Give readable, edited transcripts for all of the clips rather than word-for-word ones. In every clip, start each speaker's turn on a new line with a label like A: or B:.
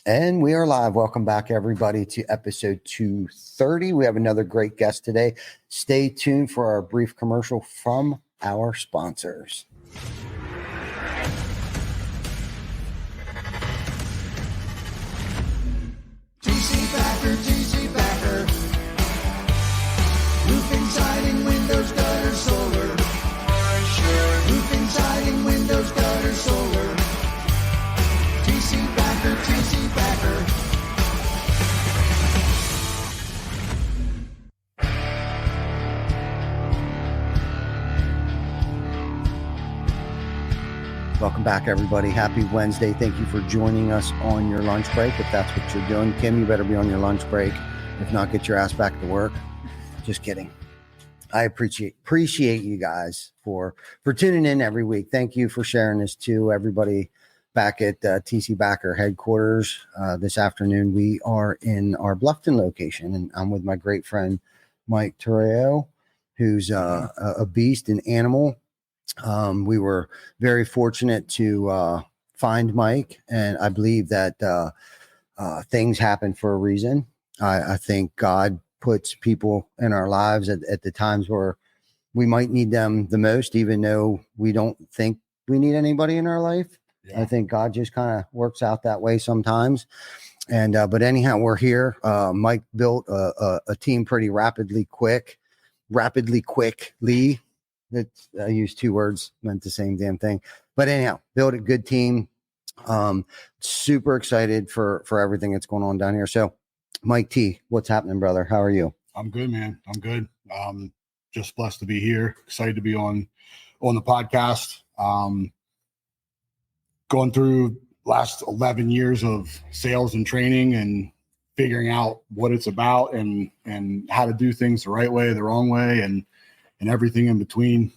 A: And we are live. Welcome back, everybody, to episode 230. We have another great guest today. Stay tuned for our brief commercial from our sponsors.
B: TC Backer. Roofing, siding, windows, gutters, solar. Roofing, siding, windows, gutters, solar. TC Backer, TC Backer.
A: Welcome back, everybody. Happy Wednesday. Thank you for joining us on your lunch break. If that's what you're doing, Kim, you better be on your lunch break. If not, get your ass back to work. Just kidding. I appreciate you guys for tuning in every week. Thank you for sharing this to everybody back at TC Backer headquarters. This afternoon, we are in our Bluffton location, and I'm with my great friend, Mike Torrao, who's a beast, an animal. We were very fortunate to find Mike, and I believe that things happen for a reason. I think God puts people in our lives at the times where we might need them the most, even though we don't think we need anybody in our life. Yeah. I think God just kind of works out that way sometimes. And but anyhow, we're here. Mike built a team pretty rapidly quickly. I used two words, meant the same damn thing. But anyhow, built a good team. Super excited for everything that's going on down here. So, Mike T, what's happening, brother? How are you?
C: I'm good, man. I'm good. Just blessed to be here. Excited to be on the podcast. Going through last 11 years of sales and training and figuring out what it's about and how to do things the right way, the wrong way, and everything in between.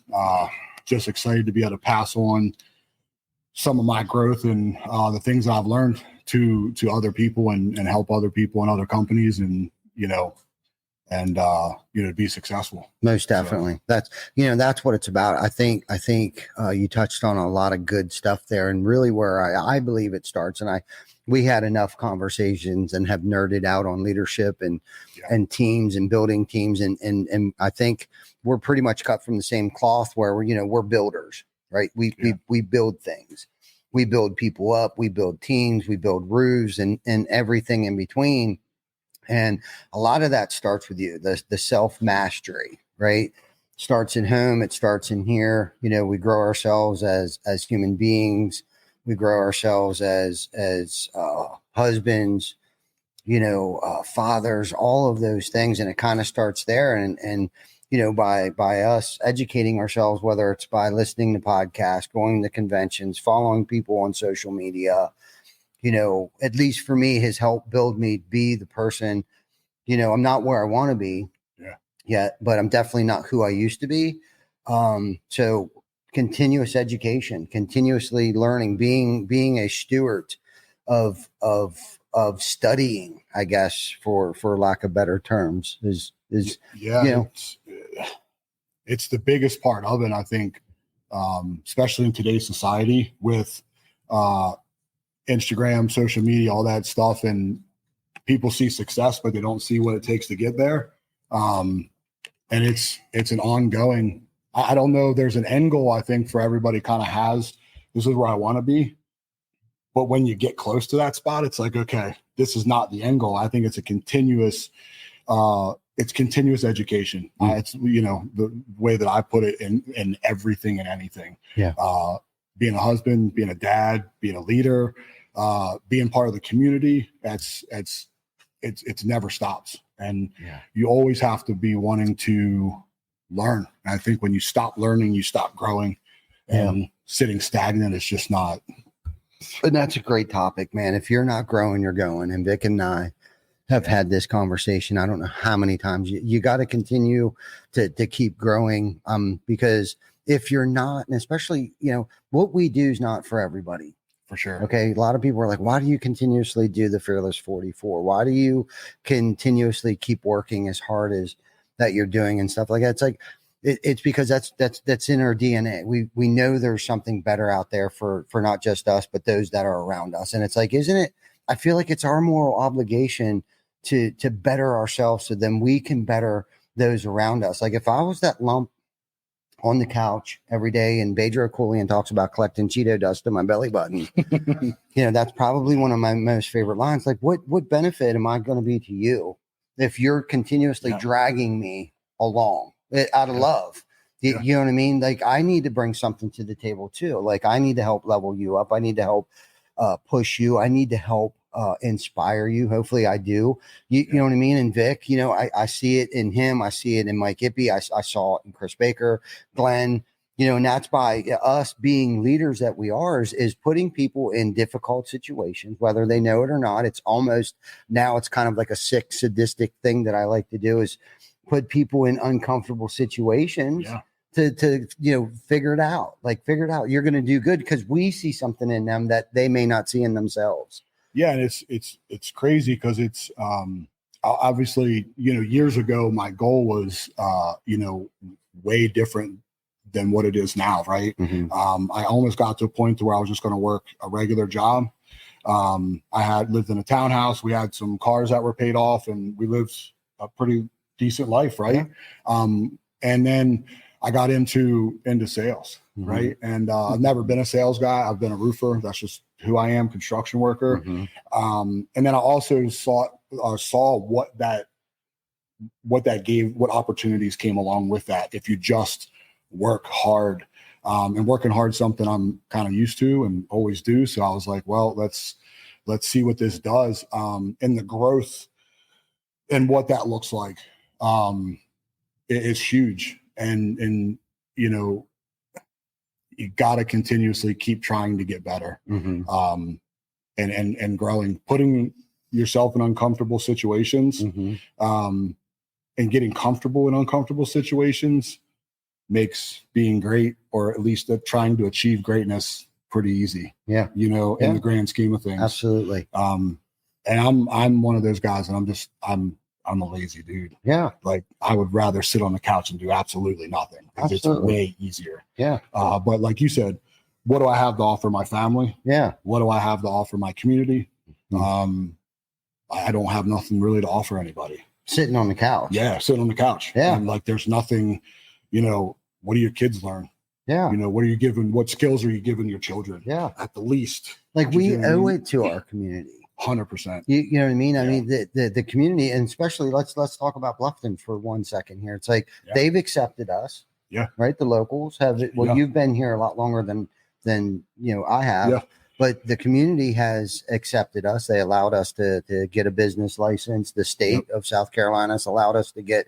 C: Just excited to be able to pass on some of my growth and the things that I've learned to other people and help other people and other companies and be successful.
A: Most definitely. So, that's what it's about. I think you touched on a lot of good stuff there, and really where I believe it starts. And we had enough conversations and have nerded out on leadership and teams and building teams. And I think we're pretty much cut from the same cloth where we're builders, right? We build things. We build people up, we build teams, we build roofs and everything in between. And a lot of that starts with you, the self-mastery, right? Starts at home. It starts in here. We grow ourselves as human beings. We grow ourselves as husbands, fathers, all of those things. And it kind of starts there. And by us educating ourselves, whether it's by listening to podcasts, going to conventions, following people on social media, at least for me, has helped build me be the person. I'm not where I want to be yet, but I'm definitely not who I used to be. So continuous education, continuously learning, being a steward of studying, I guess, for lack of better terms, is
C: it's the biggest part of it. I think, especially in today's society with Instagram, social media, all that stuff, and people see success, but they don't see what it takes to get there. And it's an ongoing. I don't know. There's an end goal. I think for everybody kind of has. This is where I want to be. But when you get close to that spot, it's like, okay, this is not the end goal. I think it's a continuous. It's continuous education. It's the way that I put it in everything and anything.
A: Yeah.
C: Being a husband, being a dad, being a leader, being part of the community. It's never stops, and you always have to be wanting to learn. And I think when you stop learning, you stop growing, and sitting stagnant is just not.
A: And that's a great topic, man. If you're not growing, you're going. And Vic and I have had this conversation. I don't know how many times. You got to continue to keep growing, because if you're not, and especially, what we do is not for everybody.
C: For sure.
A: Okay. A lot of people are like, why do you continuously do the Fearless 44? Why do you continuously keep working as hard as that you're doing and stuff like that? It's like, it's because that's in our DNA. We know there's something better out there for not just us, but those that are around us. And it's like, isn't I feel like it's our moral obligation to better ourselves so then we can better those around us. Like if I was that lump on the couch every day and Bedro Koulian talks about collecting Cheeto dust in my belly button, that's probably one of my most favorite lines. Like what benefit am I going to be to you if you're continuously dragging me along out of love? You know what I mean? Like I need to bring something to the table too. Like I need to help level you up. I need to help push you. I need to help inspire you. Hopefully I do. You know what I mean? And Vic, I see it in him. I see it in Mike Ippy. I saw it in Chris Baker, Glenn, and that's by us being leaders that we are is putting people in difficult situations, whether they know it or not. It's almost now it's kind of like a sick, sadistic thing that I like to do is put people in uncomfortable situations.
C: Yeah.
A: To figure it out. You're going to do good because we see something in them that they may not see in themselves.
C: Yeah, and it's crazy because it's obviously years ago my goal was way different than what it is now, right?
A: Mm-hmm.
C: I almost got to a point to where I was just going to work a regular job. I had lived in a townhouse. We had some cars that were paid off, and we lived a pretty decent life, right?
A: Yeah.
C: And then I got into sales,
A: mm-hmm.
C: right? And I've never been a sales guy. I've been a roofer. That's just who I am, construction worker.
A: Mm-hmm.
C: And then I also saw what that gave, what opportunities came along with that. If you just work hard, and working hard, something I'm kind of used to and always do. So I was like, well, let's see what this does, and the growth and what that looks like. It's huge. And you got to continuously keep trying to get better,
A: mm-hmm.
C: And growing, putting yourself in uncomfortable situations,
A: mm-hmm.
C: And getting comfortable in uncomfortable situations makes being great, or at least trying to achieve greatness, pretty easy.
A: Yeah.
C: In the grand scheme of things.
A: Absolutely.
C: And I'm one of those guys, and I'm a lazy dude.
A: Yeah.
C: Like I would rather sit on the couch and do absolutely nothing because it's way easier.
A: Yeah.
C: But like you said, what do I have to offer my family?
A: Yeah.
C: What do I have to offer my community?
A: Mm-hmm.
C: I don't have nothing really to offer anybody.
A: Sitting on the couch.
C: Yeah. Sitting on the couch.
A: Yeah.
C: And like, there's nothing, what do your kids learn?
A: Yeah.
C: What skills are you giving your children?
A: Yeah.
C: At the least.
A: Like we owe it to our community.
C: 100%.
A: You know what I mean?
C: Yeah.
A: I mean, the community, and especially let's talk about Bluffton for 1 second here. It's like they've accepted us.
C: Yeah.
A: Right. The locals have it. Well, you've been here a lot longer than I have.
C: Yeah.
A: But the community has accepted us. They allowed us to get a business license. The state of South Carolina has allowed us to get,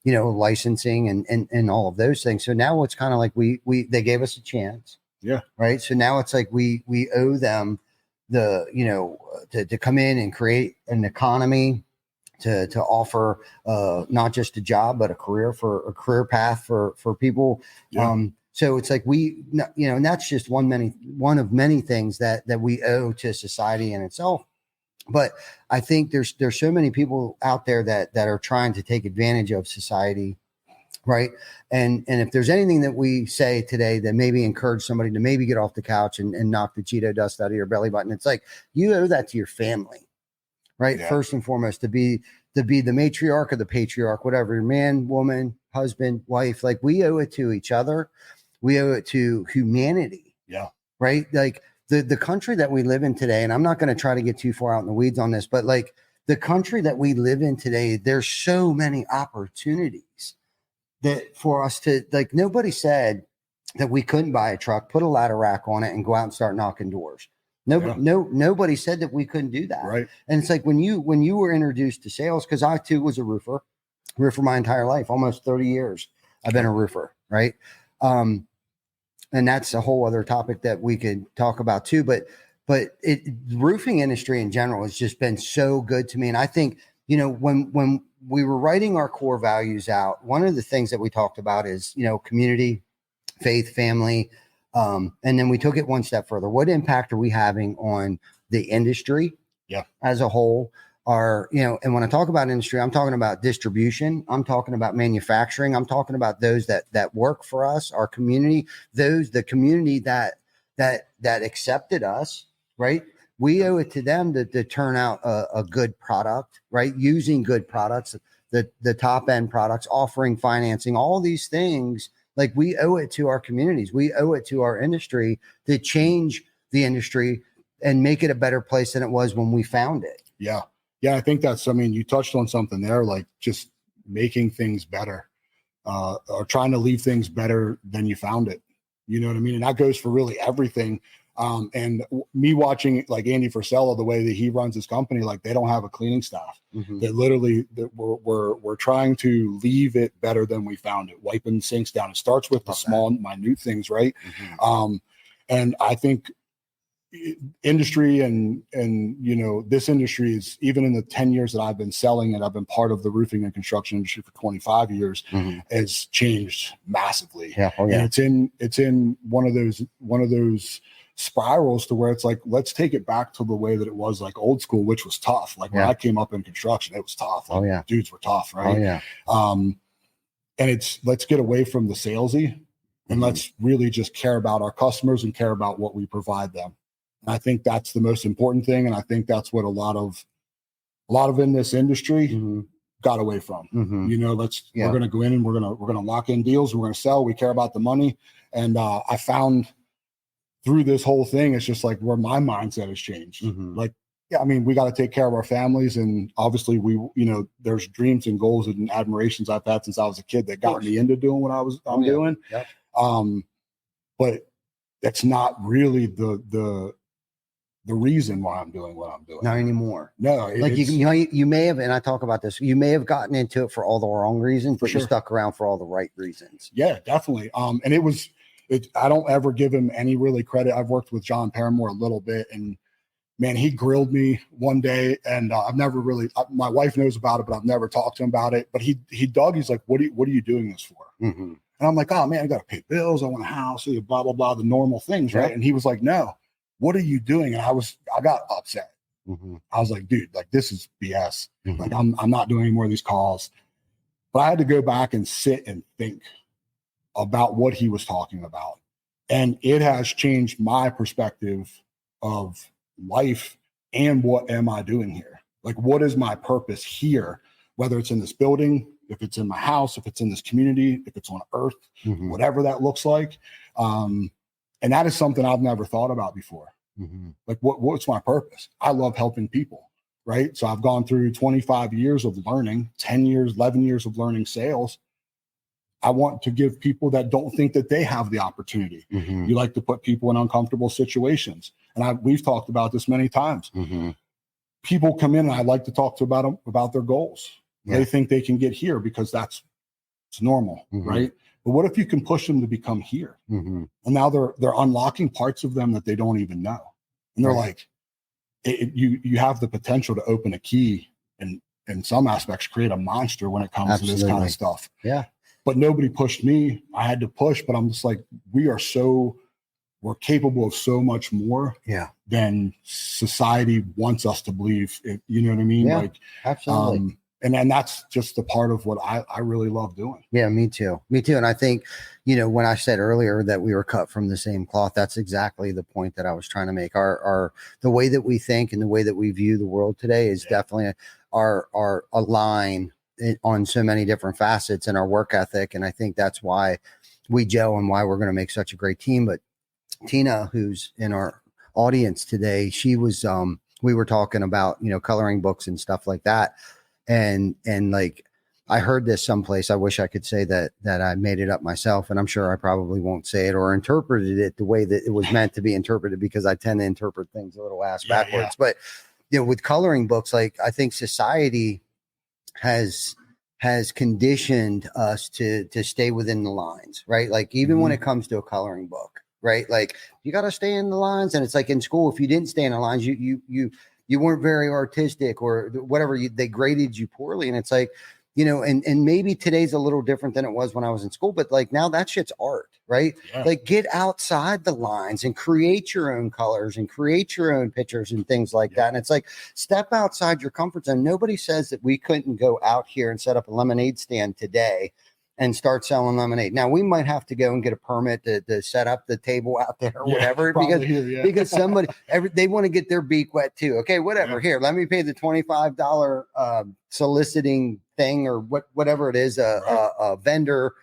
A: licensing and all of those things. So now it's kind of like they gave us a chance.
C: Yeah.
A: Right. So now it's like we owe them to come in and create an economy, to offer not just a job, but a career path for people.
C: Yeah.
A: So it's like and that's just one of many things that we owe to society in itself. But I think there's so many people out there that are trying to take advantage of society. Right. And if there's anything that we say today that maybe encourage somebody to maybe get off the couch and knock the Cheeto dust out of your belly button, it's like you owe that to your family. Right. Yeah. First and foremost, to be the matriarch or the patriarch, whatever, your man, woman, husband, wife, like we owe it to each other. We owe it to humanity.
C: Yeah.
A: Right. Like the country that we live in today, and I'm not going to try to get too far out in the weeds on this, but like the country that we live in today, there's so many opportunities that for us to, like, nobody said that we couldn't buy a truck, put a ladder rack on it and go out and start knocking doors. Nobody said that we couldn't do that.
C: Right.
A: And it's like when you were introduced to sales, because I too was a roofer my entire life, almost 30 years. I've been a roofer. Right. And that's a whole other topic that we could talk about too. But the roofing industry in general has just been so good to me. And I think, when we were writing our core values out, one of the things that we talked about is, community, faith, family. And then we took it one step further. What impact are we having on the industry as a whole? And when I talk about industry, I'm talking about distribution. I'm talking about manufacturing. I'm talking about those that work for us, our community, the community that accepted us, right? We owe it to them to turn out a good product, right? Using good products, the top end products, offering financing, all these things. Like, we owe it to our communities. We owe it to our industry to change the industry and make it a better place than it was when we found it.
C: Yeah. Yeah. I think that's, I mean, you touched on something there, like just making things better, or trying to leave things better than you found it. You know what I mean? And that goes for really everything. And me watching like Andy Frisella, the way that he runs his company, like they don't have a cleaning staff. That literally that we're trying to leave it better than we found it, wiping sinks down. It starts with the small, minute things, right? And I think industry and you know, this industry is, even in the 10 years that I've been selling and I've been part of the roofing and construction industry for 25 years, has changed massively. And it's in one of those spirals to where it's like, let's take it back to the way that it was, like old school, which was tough. Like when I came up in construction, it was tough. Like, dudes were tough, right? And it's, let's get away from the salesy and let's really just care about our customers and care about what we provide them. And I think that's the most important thing. And I think that's what a lot of in this industry got away from. You know, we're going to go in and we're going to lock in deals. We're going to sell. We care about the money. And I found through this whole thing, it's just like where my mindset has changed. Like, yeah, I mean, we got to take care of our families. And obviously you know, there's dreams and goals and admirations I've had since I was a kid that got me into doing what I'm doing. But that's not really the reason why I'm doing what I'm doing.
A: Not anymore.
C: No,
A: like you may have, and I talk about this, you may have gotten into it for all the wrong reasons, but you stuck around for all the right reasons. Yeah, definitely. And I don't ever give him any really credit. I've worked with John Paramore a little bit, and man, he grilled me one day, and I've never really, my wife knows about it, but I've never talked to him about it. But he's like, what are you doing this for? And I'm like, oh man, I got to pay bills. I want a house, blah, blah, blah, the normal things. Right. And he was like, no, what are you doing? And I got upset. I was like, dude, like this is BS. Like I'm not doing any more of these calls. But I had to go back and sit and think about what he was talking about. And it has changed my perspective of life and what am I doing here? Like, what is my purpose here? Whether it's in this building, if it's in my house, if it's in this community, if it's on earth, whatever that looks like. And that is something I've never thought about before. Like what's my purpose? I love helping people, right? So I've gone through 25 years of learning, 10 years, 11 years of learning sales. I want to give people that don't think that they have the opportunity. You like to put people in uncomfortable situations. And we've talked about this many times. People come in and I like to talk to them about their goals. They think they can get here because it's normal, right? But what if you can push them to become here? And now they're unlocking parts of them that they don't even know. And they're like, you have the potential to open a key and in some aspects create a monster when it comes to this kind of stuff. But nobody pushed me. I had to push, but I'm just like, we're capable of so much more than society wants us to believe. You know what I mean? Like, absolutely. And that's just the part of what I really love doing. Yeah, me too. And I think, you know, when I said earlier that we were cut from the same cloth, that's exactly the point that I was trying to make. The way that we think and the way that we view the world today is definitely our align on so many different facets in our work ethic. And I think that's why we gel and why we're going to make such a great team. But Tina, who's in our audience today, she was, we were talking about, you know, coloring books and stuff like that. And like, I heard this someplace. I wish I could say that I made it up myself, and I'm sure I probably won't say it or interpreted it the way that it was meant to be interpreted, because I tend to interpret things a little ass backwards. But, you know, with coloring books, like, I think society has conditioned us to stay within the lines, right? Like, even when it comes to a coloring book, right? Like, you got to stay in the lines. And it's like in school, if you didn't stay in the lines, you weren't very artistic or whatever, they graded you poorly. And it's like, you know, and maybe today's a little different than it was when I was in school, but like now that shit's art, right? Like, get outside the lines and create your own colors and create your own pictures and things like that. And it's like, step outside your comfort zone. Nobody says that we couldn't go out here and set up a lemonade stand today and start selling lemonade. Now we might have to go and get a permit to set up the table out there or whatever, because somebody, they want to get their beak wet too. Okay, whatever. Here, let me pay the $25 soliciting thing or whatever it is, a vendor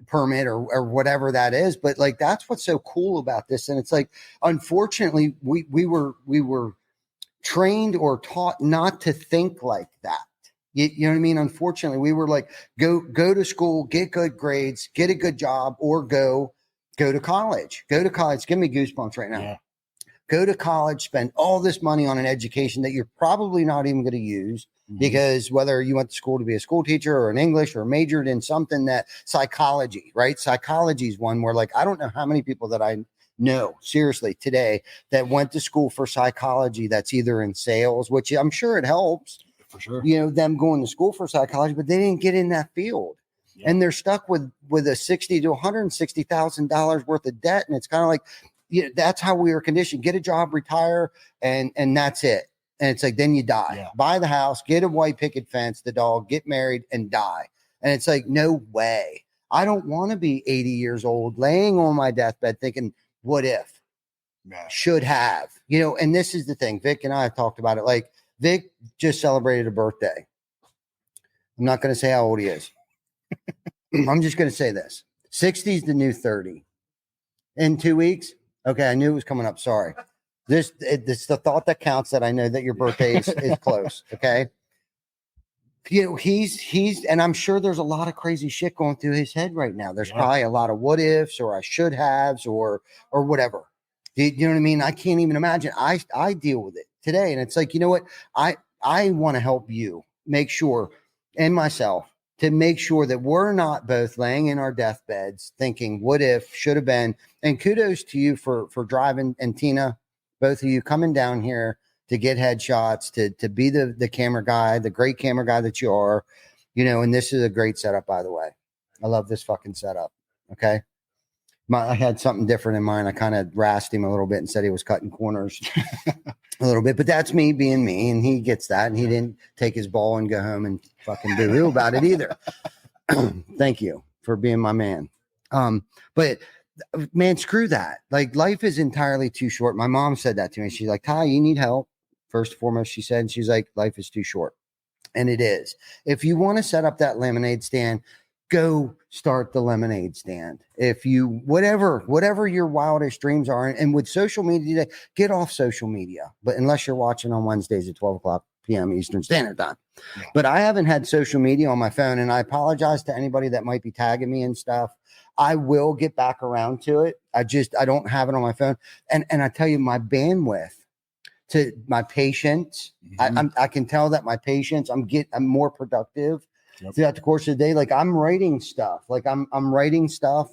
A: permit or whatever that is. But like, that's what's so cool about this. And it's like, unfortunately, we were trained or taught not to think like that. You know what I mean? Unfortunately, we were like, go to school, get good grades, get a good job, or go to college. Go to college. Give me goosebumps right now.
C: Yeah.
A: Go to college, spend all this money on an education that you're probably not even going to use, because whether you went to school to be a school teacher or an English or majored in something that psychology, right? Psychology is one where, like, I don't know how many people that I know seriously today that went to school for psychology that's either in sales, which I'm sure it helps.
C: For sure.
A: You know, them going to school for psychology, but they didn't get in that field. Yeah. And they're stuck with a $60,000 to $160,000 worth of debt. And it's kind of like, you know, that's how we were conditioned. Get a job, retire, and that's it. And it's like, then you die. Yeah. Buy the house, get a white picket fence, the dog, get married, and die. And it's like, no way. I don't want to be 80 years old laying on my deathbed thinking, what if?
C: Yeah. Should have.
A: You know, and this is the thing. Vic and I have talked about it. Like, Vic just celebrated a birthday. I'm not going to say how old he is. I'm just going to say this. 60 is the new 30. In 2 weeks? Okay, I knew it was coming up. Sorry. This the thought that counts, that I know that your birthday is close, okay? You know, he's, and I'm sure there's a lot of crazy shit going through his head right now. There's probably a lot of what ifs or I should haves or whatever. You know what I mean? I can't even imagine. I deal with it today. And it's like, you know what? I want to help you make sure, and myself, to make sure that we're not both laying in our deathbeds thinking, what if, should have been. And kudos to you for driving, and Tina, both of you coming down here to get headshots, to be the camera guy, the great camera guy that you are, you know. And this is a great setup, by the way. I love this fucking setup. Okay. I had something different in mind. I kind of rasped him a little bit and said he was cutting corners a little bit, but that's me being me, and he gets that, and he didn't take his ball and go home and fucking boo-hoo about it either. Thank you for being my man. But man, screw that. Like, life is entirely too short. My mom said that to me. She's like, Ty, you need help. First and foremost, she said, she's like, life is too short. And it is. If you want to set up that lemonade stand, go start the lemonade stand. If you, whatever your wildest dreams are, and with social media, get off social media, but unless you're watching on Wednesdays at 12 p.m. Eastern Standard Time. Yeah. But I haven't had social media on my phone, and I apologize to anybody that might be tagging me and stuff. I will get back around to it. I don't have it on my phone. And I tell you, my bandwidth, to my patience, I can tell that my patience, I'm more productive throughout the course of the day. Like, I'm writing stuff. I'm writing stuff.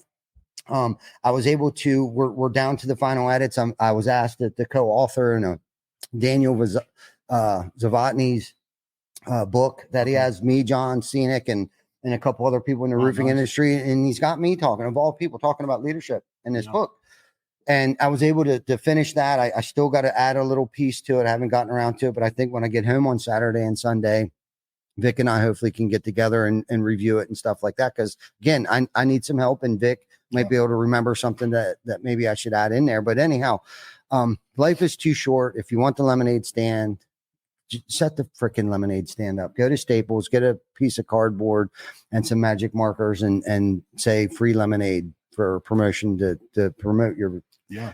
A: I was able to, we're down to the final edits. I was asked to co-author in a Daniel Zavatny's book that he has, me, John Scenic, and a couple other people in the roofing industry. And he's got me talking, of all people, talking about leadership in this book. And I was able to finish that. I still got to add a little piece to it. I haven't gotten around to it, but I think when I get home on Saturday and Sunday, Vic and I hopefully can get together and review it and stuff like that. Because again, I need some help, and Vic might be able to remember something that maybe I should add in there. But anyhow, life is too short. If you want the lemonade stand, set the freaking lemonade stand up. Go to Staples, get a piece of cardboard and some magic markers, and say free lemonade for promotion to promote your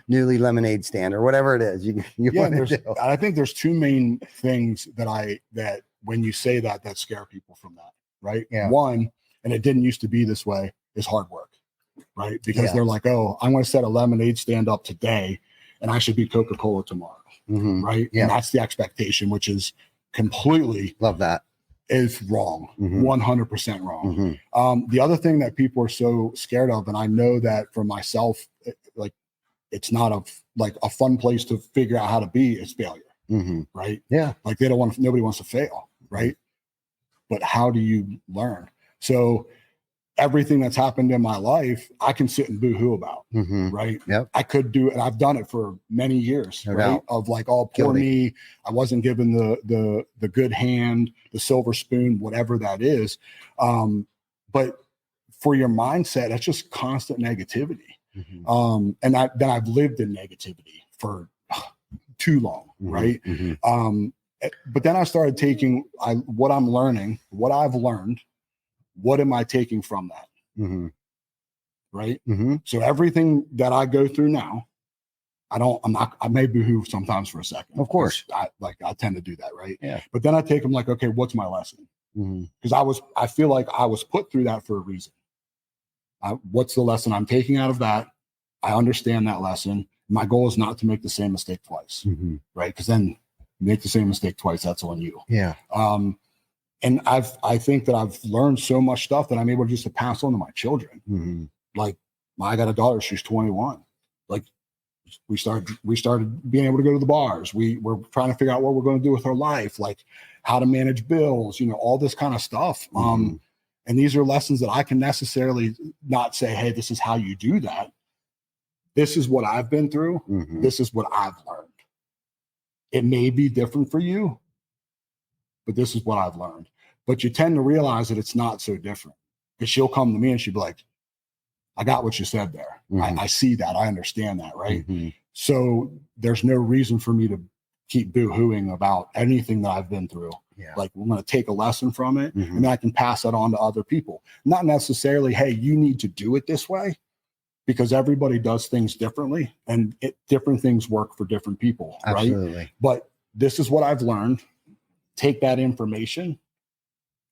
A: newly lemonade stand or whatever it is you want to do.
C: I think there's two main things that when you say that scare people from that, right? Yeah. One, and it didn't used to be this way, is hard work, right? Because they're like, oh, I'm going to set a lemonade stand up today and I should be Coca-Cola tomorrow, right? Yeah. And that's the expectation, which is completely,
A: love that,
C: is wrong, 100% wrong. The other thing that people are so scared of, and I know that for myself, it's not a fun place to figure out how to be, is failure, right? Yeah. Like, nobody wants to fail, right? But how do you learn? So everything that's happened in my life, I can sit and boo-hoo about, right? Yep. I could do it, and I've done it for many years, right? Of like, oh, poor me, I wasn't given the good hand, the silver spoon, whatever that is. But for your mindset, that's just constant negativity.
A: Mhm.
C: And then I've lived in negativity for too long.
A: Mhm.
C: Right.
A: Mhm.
C: But then I started taking what I'm learning, what I've learned, what am I taking from that?
A: Mhm.
C: Right.
A: Mhm.
C: So everything that I go through now, I may boohoo sometimes for a second.
A: Of course.
C: I tend to do that. Right.
A: Yeah.
C: But then I take them like, okay, what's my lesson?
A: Mhm.
C: Because I feel like I was put through that for a reason. What's the lesson I'm taking out of that? I understand that lesson. My goal is not to make the same mistake twice.
A: Mhm.
C: Right. Because then you make the same mistake twice, that's on you.
A: Yeah.
C: And I think that I've learned so much stuff that I'm able just to pass on to my children.
A: Mhm.
C: Like I got a daughter, she's 21. Like we started being able to go to the bars. We're trying to figure out what we're going to do with our life, like how to manage bills, all this kind of stuff.
A: Mhm.
C: And these are lessons that I can necessarily not say, hey, this is how you do that. This is what I've been through.
A: Mhm.
C: This is what I've learned. It may be different for you, but this is what I've learned. But you tend to realize that it's not so different, because she'll come to me and she'll be like, I got what you said there.
A: Mhm.
C: I see that. I understand that. Right.
A: Mhm.
C: So there's no reason for me to keep boo-hooing about anything that I've been through.
A: Yeah.
C: Like, we're going to take a lesson from it,
A: Mhm.
C: and then I can pass that on to other people. Not necessarily, hey, you need to do it this way, because everybody does things differently, and different things work for different people.
A: Absolutely.
C: Right. But this is what I've learned. Take that information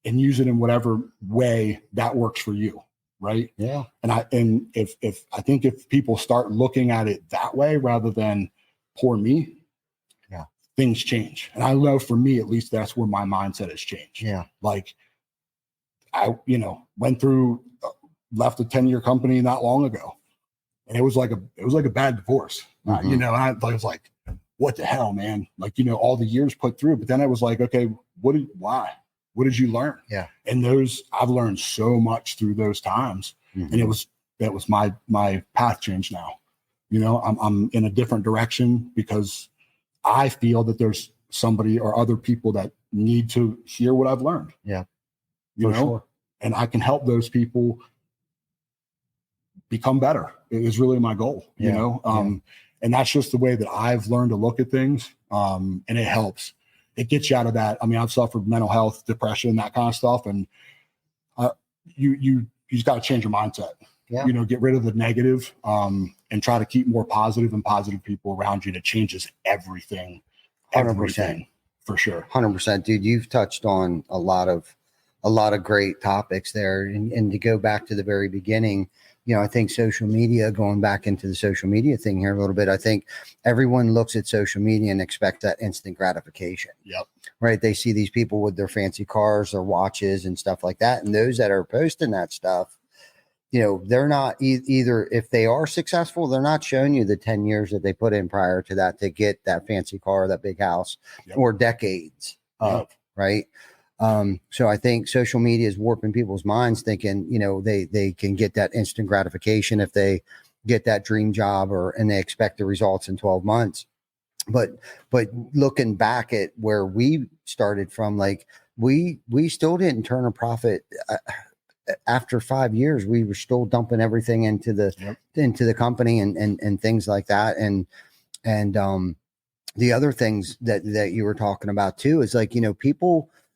C: and use it in whatever way that works for you. Right.
A: Yeah.
C: And if people start looking at it that way rather than poor me,
A: Yeah,
C: things change. And I know for me, at least, that's where my mindset has changed.
A: Yeah.
C: Like I, went through, left a 10-year company not long ago, and it was like a bad divorce.
A: Mhm.
C: And I was like, what the hell, man? Like, all the years put through, but then I was like, okay, why? What did you learn?
A: Yeah.
C: And I've learned so much through those times.
A: Mhm.
C: And that was my path change now. I'm in a different direction, because I feel that there's somebody or other people that need to hear what I've learned.
A: Yeah.
C: Sure. And I can help those people become better. It is really my goal,
A: Yeah.
C: And that's just the way that I've learned to look at things. And it helps. It gets you out of that. I mean, I've suffered mental health, depression, that kind of stuff. And you just got to change your mindset.
A: Yeah.
C: Get rid of the negative, and try to keep more positive and positive people around you. That changes everything.
A: 100%.
C: For sure.
A: 100%, dude. You've touched on a lot of great topics there. And to go back to the very beginning, I think social media, going back into the social media thing here a little bit, I think everyone looks at social media and expects that instant gratification.
C: Yep.
A: Right. They see these people with their fancy cars, their watches and stuff like that. And those that are posting that stuff, they're not either, if they are successful, they're not showing you the 10 years that they put in prior to that to get that fancy car, that big house. Yep. Or decades of, right. So I think social media is warping people's minds, thinking, they can get that instant gratification if they get that dream job, and they expect the results in 12 months. But looking back at where we started from, like we still didn't turn a profit. After 5 years, we were still dumping everything into the company and things like that. And the other things that you were talking about too is like,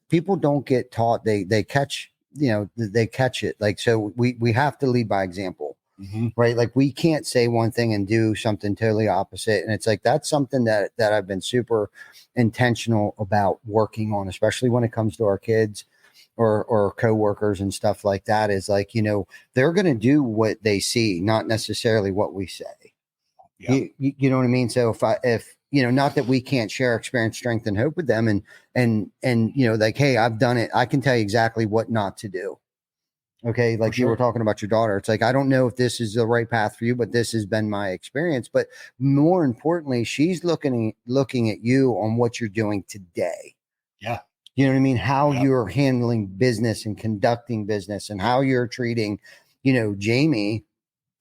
A: people don't get taught, they catch, they catch it. Like, so we have to lead by example.
C: Mm-hmm.
A: Right. Like, we can't say one thing and do something totally opposite. And it's like, that's something that I've been super intentional about working on, especially when it comes to our kids or coworkers and stuff like that, is like, they're going to do what they see, not necessarily what we say. Yeah. You know what I mean? So if not that we can't share experience, strength, and hope with them, and like, hey, I've done it, I can tell you exactly what not to do. Okay. Like, you were talking about your daughter. It's like, I don't know if this is the right path for you, but this has been my experience. But more importantly, she's looking at you on what you're doing today.
C: Yeah.
A: You know what I mean? How you're handling business and conducting business, and how you're treating, Jamie,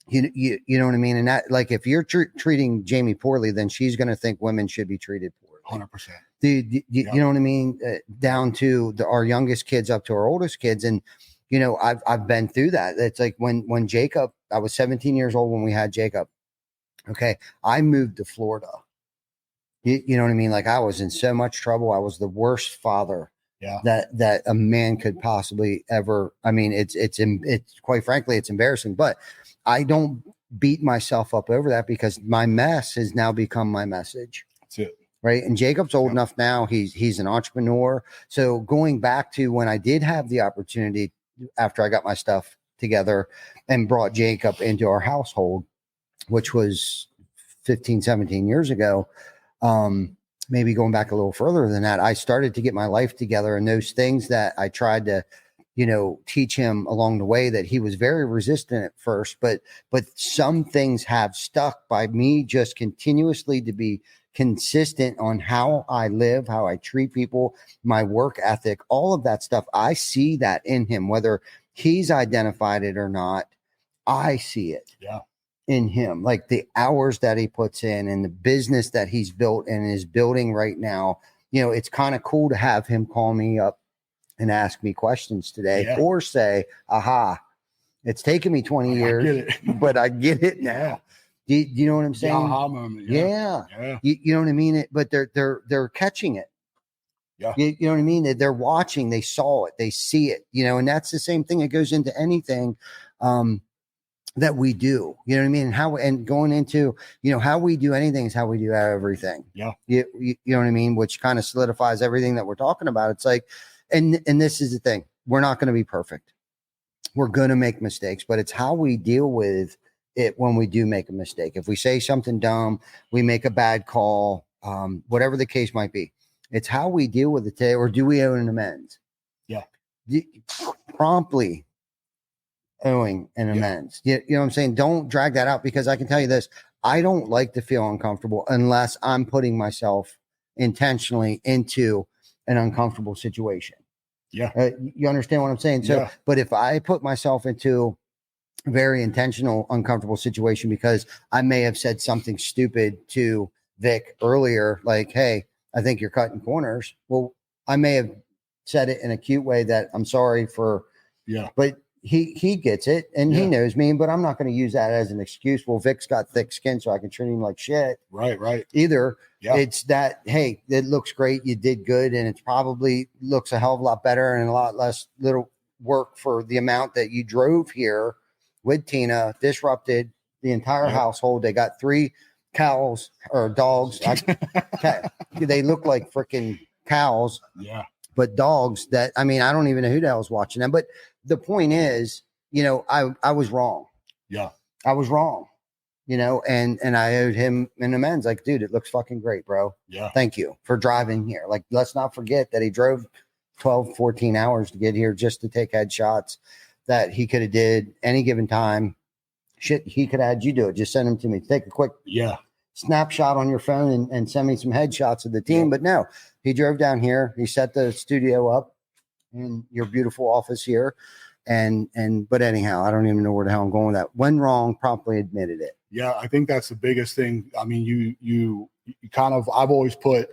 A: you know what I mean? And that, like, if you're treating Jamie poorly, then she's going to think women should be treated poorly.
C: 100%.
A: You know what I mean? Down to our youngest kids up to our oldest kids. And I've been through that. It's like when Jacob, I was 17 years old when we had Jacob. Okay. I moved to Florida. You know what I mean? Like I was in so much trouble. I was the worst father that a man could possibly ever. I mean, it's quite frankly, it's embarrassing, but I don't beat myself up over that because my mess has now become my message.
C: That's it.
A: Right. And Jacob's old enough now. He's an entrepreneur. So going back to when I did have the opportunity after I got my stuff together and brought Jacob into our household, which was 15, 17 years ago, maybe going back a little further than that, I started to get my life together, and those things that I tried to, teach him along the way that he was very resistant at first, but some things have stuck by me just continuously to be consistent on how I live, how I treat people, my work ethic, all of that stuff. I see that in him, whether he's identified it or not. I see it.
C: Yeah.
A: In him, like the hours that he puts in and the business that he's built and is building right now. It's kind of cool to have him call me up and ask me questions today or say, aha, it's taken me 20 years, but I get it now. Do you know what I'm saying?
C: Aha moment.
A: Yeah. You know what I mean? But they're catching it.
C: Yeah.
A: You know what I mean? They're watching, they saw it, they see it, and that's the same thing that goes into anything, that we do, you know what I mean? And going into, how we do anything is how we do everything.
C: Yeah.
A: You know what I mean? Which kind of solidifies everything that we're talking about. It's like, and this is the thing, we're not going to be perfect. We're going to make mistakes, but it's how we deal with it when we do make a mistake. If we say something dumb, we make a bad call, whatever the case might be, it's how we deal with it today. Or do we owe an amends?
C: Yeah.
A: Promptly owing an amends. You know what I'm saying? Don't drag that out, because I can tell you this, I don't like to feel uncomfortable unless I'm putting myself intentionally into an uncomfortable situation.
C: Yeah.
A: You understand what I'm saying? So, but if I put myself into a very intentional, uncomfortable situation because I may have said something stupid to Vic earlier, like, hey, I think you're cutting corners. Well, I may have said it in a cute way that I'm sorry for, but he gets it and he knows me, but I'm not going to use that as an excuse. Well, Vic's got thick skin, so I can treat him like shit.
C: Right.
A: Either it's that, hey, it looks great, you did good, and it's probably looks a hell of a lot better and a lot less little work for the amount that you drove here with Tina, disrupted the entire household. They got 3 cows or dogs. They look like freaking cows.
C: Yeah.
A: But dogs that, I mean, I don't even know who the hell's watching them. But the point is, I was wrong.
C: Yeah.
A: I was wrong, and I owed him an amends. Like, dude, it looks fucking great, bro.
C: Yeah.
A: Thank you for driving here. Like, let's not forget that he drove 12, 14 hours to get here just to take headshots that he could have did any given time. Shit, he could have had you do it. Just send them to me. Take a quick snapshot on your phone and send me some headshots of the team. But no, he drove down here. He set the studio up in your beautiful office here. But anyhow, I don't even know where the hell I'm going with that. When wrong, promptly admitted it.
C: Yeah, I think that's the biggest thing. I mean, you kind of, I've always put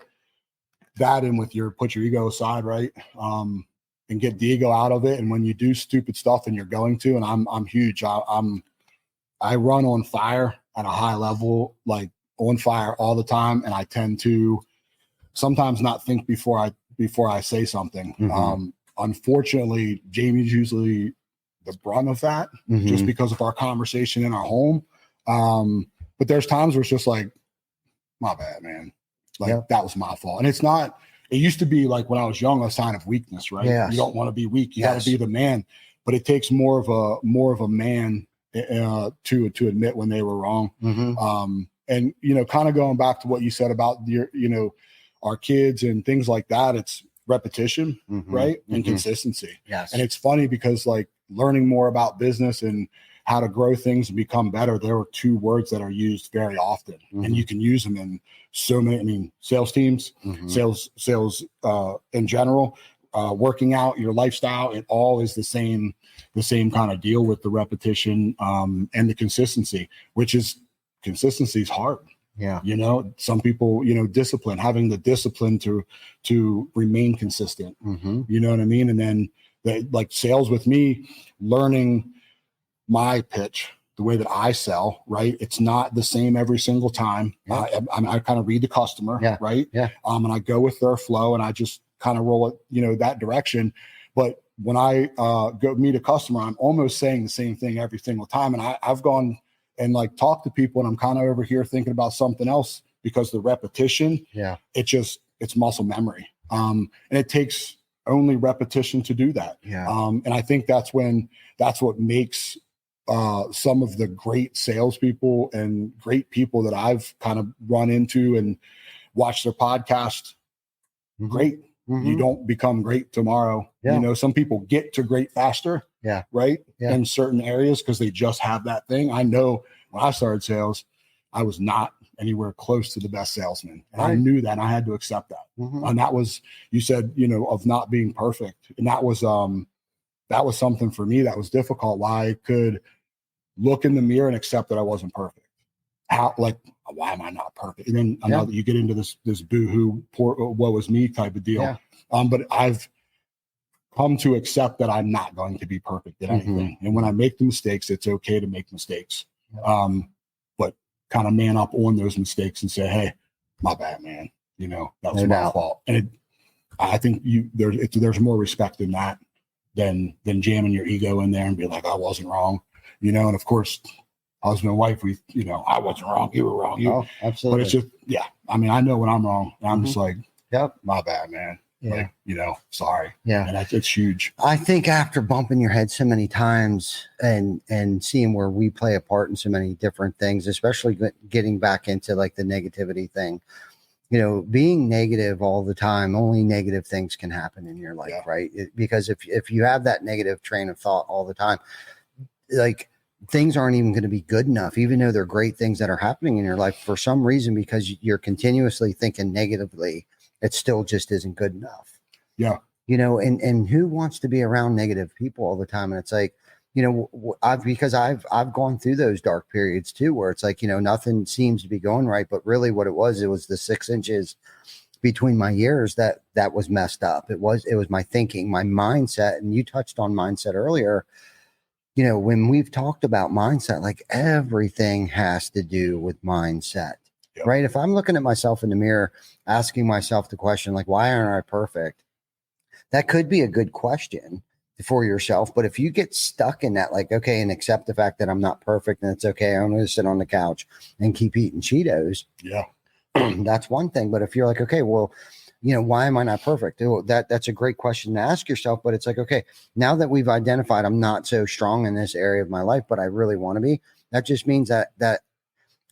C: that in with put your ego aside, right? And get the ego out of it. And when you do stupid stuff, and you're going to, and I'm huge. I run on fire at a high level, like on fire all the time, and I tend to sometimes not think before I say something.
A: Mm-hmm.
C: Unfortunately, Jamie's usually the brunt of that, just because of our conversation in our home. But there's times where it's just like, my bad, man. Like that was my fault. And it's not, it used to be like when I was young, a sign of weakness, right?
A: Yes.
C: You don't want to be weak. You got to be the man, but it takes more of a man to admit when they were wrong. And, kind of going back to what you said about our kids and things like that, it's repetition, right? And consistency.
A: Yes.
C: And it's funny because like learning more about business and how to grow things and become better, there are 2 words that are used very often, and you can use them in so many, sales teams, sales in general, working out, your lifestyle, it all is the same kind of deal with the repetition, and the consistency, consistency is hard.
A: Yeah.
C: Some people, discipline, having the discipline to remain consistent, you know what I mean? And then like sales with me, learning my pitch, the way that I sell, right? It's not the same every single time.
A: Yeah.
C: I kind of read the customer,
A: Yeah.
C: right?
A: Yeah.
C: And I go with their flow and I just kind of roll it, that direction. But when I go meet a customer, I'm almost saying the same thing every single time. And I've gone and like talked to people and I'm kind of over here thinking about something else because the repetition, it's muscle memory. And it takes only repetition to do that.
A: Yeah.
C: And I think that's what makes some of the great salespeople and great people that I've kind of run into and watched their podcast great.
A: Mm-hmm.
C: You don't become great tomorrow.
A: Yeah.
C: Some people get to great faster.
A: Yeah.
C: Right.
A: Yeah.
C: In certain areas because they just have that thing. I know when I started sales, I was not anywhere close to the best salesman. And I knew that and I had to accept that.
A: Mm-hmm.
C: And that was, you said, of not being perfect. And that was something for me that was difficult. Why I could look in the mirror and accept that I wasn't perfect. Why am I not perfect? And then another, you get into this boo-hoo, poor, woe is me type of deal.
A: Yeah.
C: But I've come to accept that I'm not going to be perfect at anything. And when I make the mistakes, it's okay to make mistakes. But kind of man up on those mistakes and say, hey, my bad, man. That was my fault. And I think there's more respect in that than jamming your ego in there and be like, I wasn't wrong. And of course, husband and wife, I wasn't wrong. You were wrong.
A: Absolutely.
C: But it's just, I mean, I know when I'm wrong. And I'm just like, my bad, man.
A: Yeah.
C: Sorry.
A: Yeah.
C: And it's huge.
A: I think after bumping your head so many times and seeing where we play a part in so many different things, especially getting back into like the negativity thing, being negative all the time, only negative things can happen in your life, right? Because if you have that negative train of thought all the time, like things aren't even going to be good enough, even though they're great things that are happening in your life for some reason, because you're continuously thinking negatively, it still just isn't good enough.
C: Yeah.
A: And who wants to be around negative people all the time? And it's like, I've gone through those dark periods too, where it's like, nothing seems to be going right, but really what it was the 6 inches between my ears that was messed up. It was my thinking, my mindset. And you touched on mindset earlier. When we've talked about mindset, like everything has to do with mindset, right? If I'm looking at myself in the mirror, asking myself the question, like, why aren't I perfect? That could be a good question for yourself. But if you get stuck in that, like, okay, and accept the fact that I'm not perfect and it's okay, I'm going to sit on the couch and keep eating Cheetos.
C: Yeah.
A: That's one thing. But if you're like, okay, well, why am I not perfect? That's a great question to ask yourself. But it's like, okay, now that we've identified I'm not so strong in this area of my life, but I really want to be, that just means that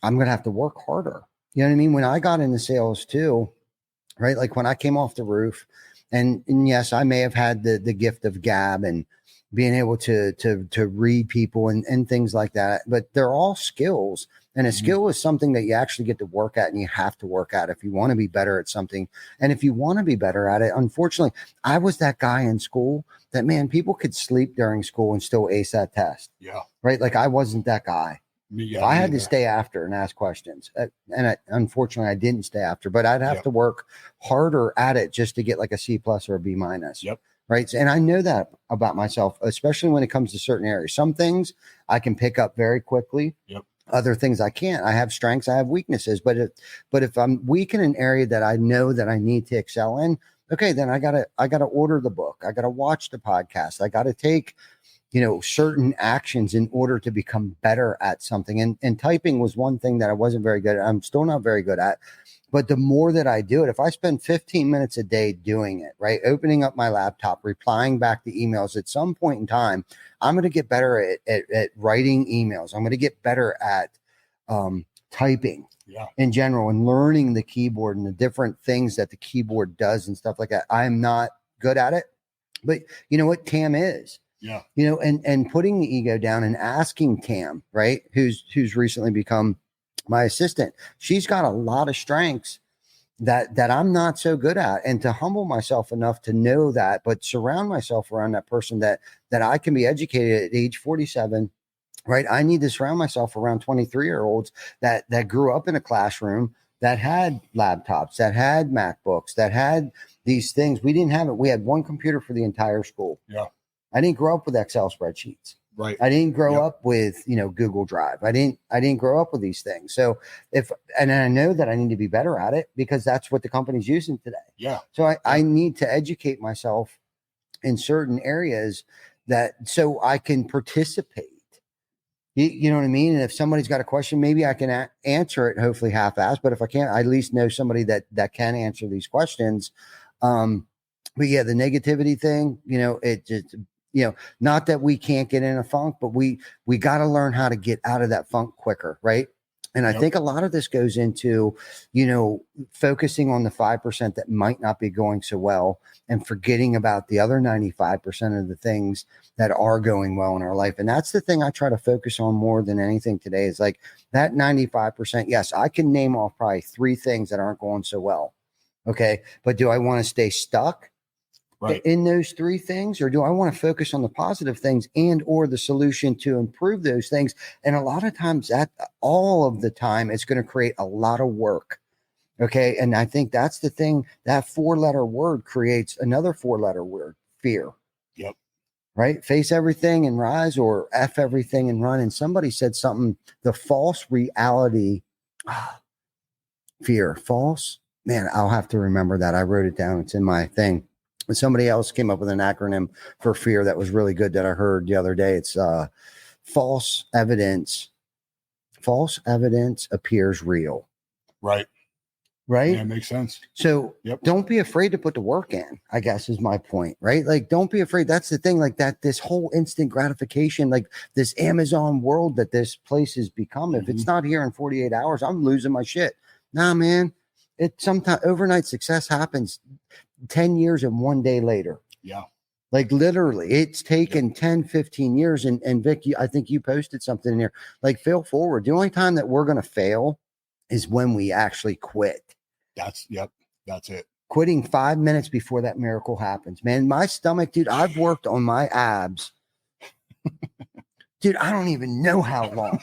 A: I'm going to have to work harder. You know what I mean? When I got into sales too, right? Like when I came off the roof and yes, I may have had the gift of gab and being able to read people and things like that, but they're all skills. And a skill is something that you actually get to work at and you have to work at if you want to be better at something. And if you want to be better at it, unfortunately, I was that guy in school that, man, people could sleep during school and still ace that test.
C: Yeah.
A: Right. Like I wasn't that guy. I had to stay after and ask questions. Unfortunately, I didn't stay after, but I'd have to work harder at it just to get like a C+ or a B-.
C: Yep.
A: Right. And I know that about myself, especially when it comes to certain areas. Some things I can pick up very quickly.
C: Yep.
A: Other things I can't. I have strengths, I have weaknesses, but if I'm weak in an area that I know that I need to excel in, okay, then I gotta order the book. I gotta watch the podcast. I gotta take, certain actions in order to become better at something. And typing was one thing that I wasn't very good at. I'm still not very good at, but the more that I do it, if I spend 15 minutes a day doing it, right, opening up my laptop, replying back to emails, at some point in time, I'm going to get better at writing emails. I'm going to get better at typing in general and learning the keyboard and the different things that the keyboard does and stuff like that. I'm not good at it, but you know what? Tam is.
C: Yeah.
A: And putting the ego down and asking Tam, right, who's recently become my assistant, she's got a lot of strengths that I'm not so good at, and to humble myself enough to know that, but surround myself around that person that I can be educated at age 47, right? I need to surround myself around 23-year-olds that grew up in a classroom that had laptops, that had MacBooks, that had these things. We didn't have it. We had one computer for the entire school.
C: Yeah.
A: I didn't grow up with Excel spreadsheets.
C: Right.
A: I didn't grow up with, Google Drive. I didn't grow up with these things. So and I know that I need to be better at it because that's what the company's using today.
C: Yeah.
A: So I need to educate myself in certain areas so I can participate. You know what I mean? And if somebody's got a question, maybe I can answer it, hopefully half-assed. But if I can't, I at least know somebody that can answer these questions. But yeah, the negativity thing, it just, not that we can't get in a funk, but we got to learn how to get out of that funk quicker, right? And I think a lot of this goes into, focusing on the 5% that might not be going so well and forgetting about the other 95% of the things that are going well in our life. And that's the thing I try to focus on more than anything today is like that 95%. Yes, I can name off probably 3 things that aren't going so well. Okay. But do I want to stay stuck in those 3 things, or do I want to focus on the positive things and or the solution to improve those things? And a lot of times all of the time, it's going to create a lot of work. Okay. And I think that's the thing, that 4-letter word creates another 4-letter word, fear.
C: Yep.
A: Right. Face everything and rise, or F everything and run. And somebody said something, the false reality, fear, false, man, I'll have to remember that. I wrote it down. It's in my thing. And somebody else came up with an acronym for fear that was really good that I heard the other day. It's false evidence. False evidence appears real.
C: Right.
A: Right.
C: Yeah, makes sense.
A: So don't be afraid to put the work in, I guess is my point, right? Like, don't be afraid. That's the thing, like that, this whole instant gratification, like this Amazon world that this place has become. If it's not here in 48 hours, I'm losing my shit. Nah, man. Sometimes overnight success happens 10 years and 1 day later. Yeah. Like literally it's taken 10, 15 years. And Vic, I think you posted something in here, like fail forward. The only time that we're going to fail is when we actually quit. That's it. Quitting 5 minutes before that miracle happens, man. My stomach, dude, I've worked on my abs. Dude, I don't even know how long.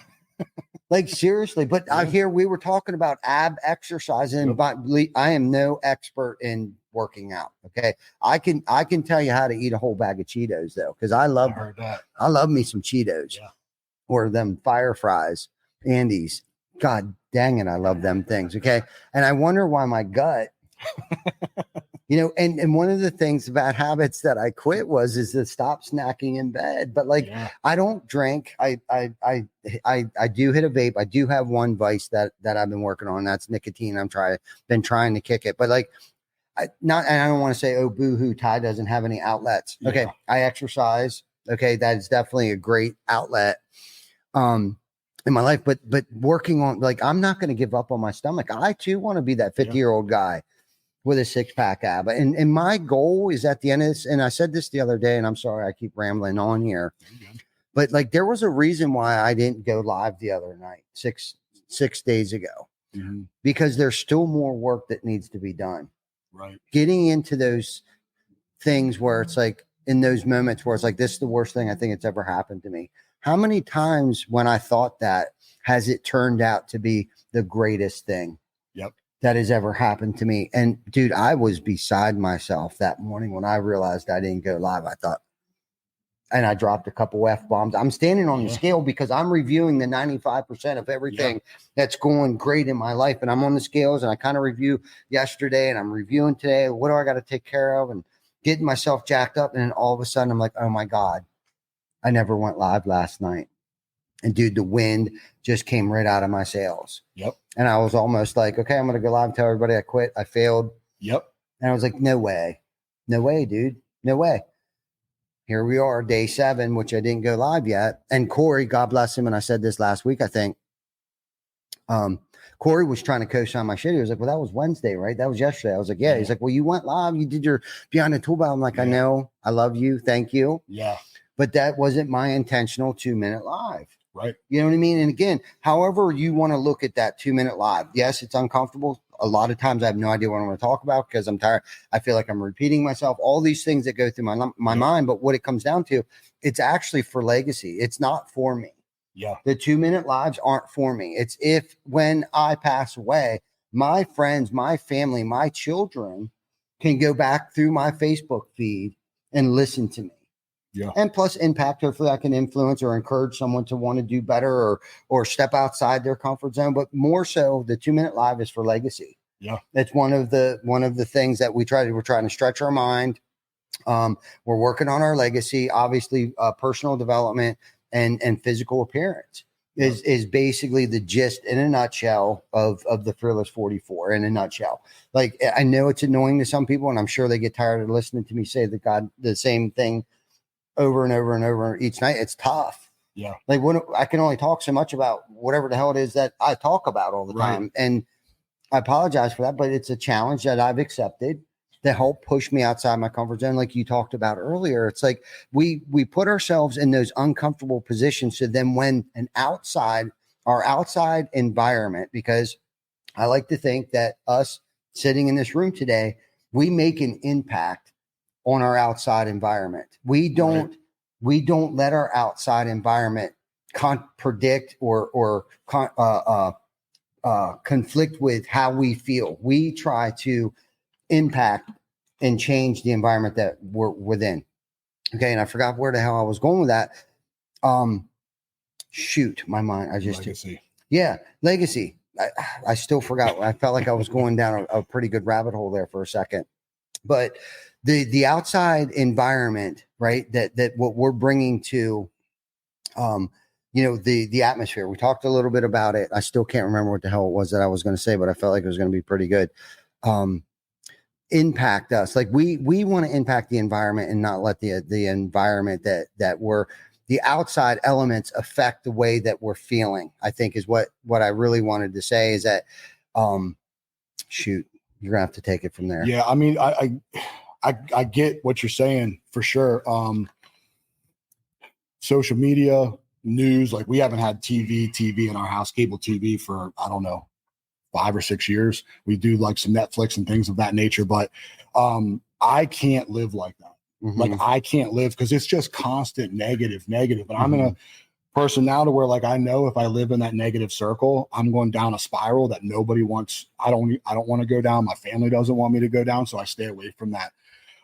A: Like seriously, but I hear we were talking about ab exercising, but I am no expert in working out. Okay. I can tell you how to eat a whole bag of Cheetos though. Cause I love me some Cheetos or them fire fries, Andy's. God dang it. I love them things. Okay. And I wonder why my gut, and one of the things about habits that I quit is to stop snacking in bed. But I don't drink. I do hit a vape. I do have one vice that I've been working on. That's nicotine. Been trying to kick it, but and I don't want to say, oh, boo-hoo, Ty doesn't have any outlets. Okay. I exercise. Okay. That is definitely a great outlet. In my life, but working on, I'm not going to give up on my stomach. I too want to be that 50-year-old guy with a 6-pack ab. And my goal is at the end of this, and I said this the other day, and I'm sorry, I keep rambling on here, but there was a reason why I didn't go live the other night, six days ago, because there's still more work that needs to be done. Right. Getting into those things where it's in those moments where it's this is the worst thing I think it's ever happened to me. How many times when I thought that has it turned out to be the greatest thing that has ever happened to me? And dude, I was beside myself that morning when I realized I didn't go live. I thought, and I dropped a couple F-bombs. I'm standing on the scale because I'm reviewing the 95% of everything that's going great in my life. And I'm on the scales and I kind of review yesterday and I'm reviewing today. What do I got to take care of? And getting myself jacked up. And then all of a sudden I'm like, oh my God, I never went live last night. And dude, the wind just came right out of my sails. Yep. And I was almost like, okay, I'm going to go live and tell everybody I quit. I failed. Yep. And I was like, no way, dude. No way. Here we are, day 7, which I didn't go live yet. And Corey, God bless him. And I said this last week, I think, Corey was trying to co-sign my shit. He was like, well, that was Wednesday, right? That was yesterday. I was like, yeah. He's like, well, you went live. You did your Beyond the Tool Belt. I'm like, I know. I love you. Thank you. Yeah. But that wasn't my intentional 2-minute live. Right. You know what I mean? And again, however you want to look at that 2-minute live. Yes, it's uncomfortable. A lot of times I have no idea what I'm going to talk about because I'm tired. I feel like I'm repeating myself, all these things that go through my mind. But what it comes down to, it's actually for legacy. It's not for me. Yeah. The 2-minute lives aren't for me. It's when I pass away, my friends, my family, my children can go back through my Facebook feed and listen to me.
C: Yeah.
A: And plus impact. Hopefully I can influence or encourage someone to want to do better or step outside their comfort zone. But more so, the 2-minute live is for legacy.
C: Yeah.
A: It's one of the things that we're trying to stretch our mind. We're working on our legacy, obviously, personal development and physical appearance is basically the gist in a nutshell of the Fearless 44 in a nutshell. Like, I know it's annoying to some people, and I'm sure they get tired of listening to me say the same thing over and over and over each night. It's tough.
C: Yeah.
A: Like, when I can only talk so much about whatever the hell it is that I talk about all the time. And I apologize for that, but it's a challenge that I've accepted to help push me outside my comfort zone. Like you talked about earlier, it's like we put ourselves in those uncomfortable positions. So then when our outside environment, because I like to think that us sitting in this room today, we make an impact on our outside environment. We don't let our outside environment contradict or conflict with how we feel. We try to impact and change the environment that we're within. Okay. And I forgot where the hell I was going with that. Shoot, my mind.
C: Legacy.
A: Legacy. I still forgot. I felt like I was going down a pretty good rabbit hole there for a second. But the outside environment, right? That what we're bringing to, the atmosphere. We talked a little bit about it. I still can't remember what the hell it was that I was going to say, but I felt like it was going to be pretty good. Impact us. Like we want to impact the environment and not let the environment that we're the outside elements affect the way that we're feeling. I think is what I really wanted to say is that, shoot, you're gonna have to take it from there.
C: Yeah. I mean, I get what you're saying for sure. Social media, news, like we haven't had TV in our house, cable TV for, I don't know, 5 or 6 years. We do like some Netflix and things of that nature, but I can't live like that.
A: Mm-hmm.
C: Like I can't live because it's just constant negative. And I'm in a person now to where like I know if I live in that negative circle, I'm going down a spiral that nobody wants. I don't want to go down. My family doesn't want me to go down, so I stay away from that.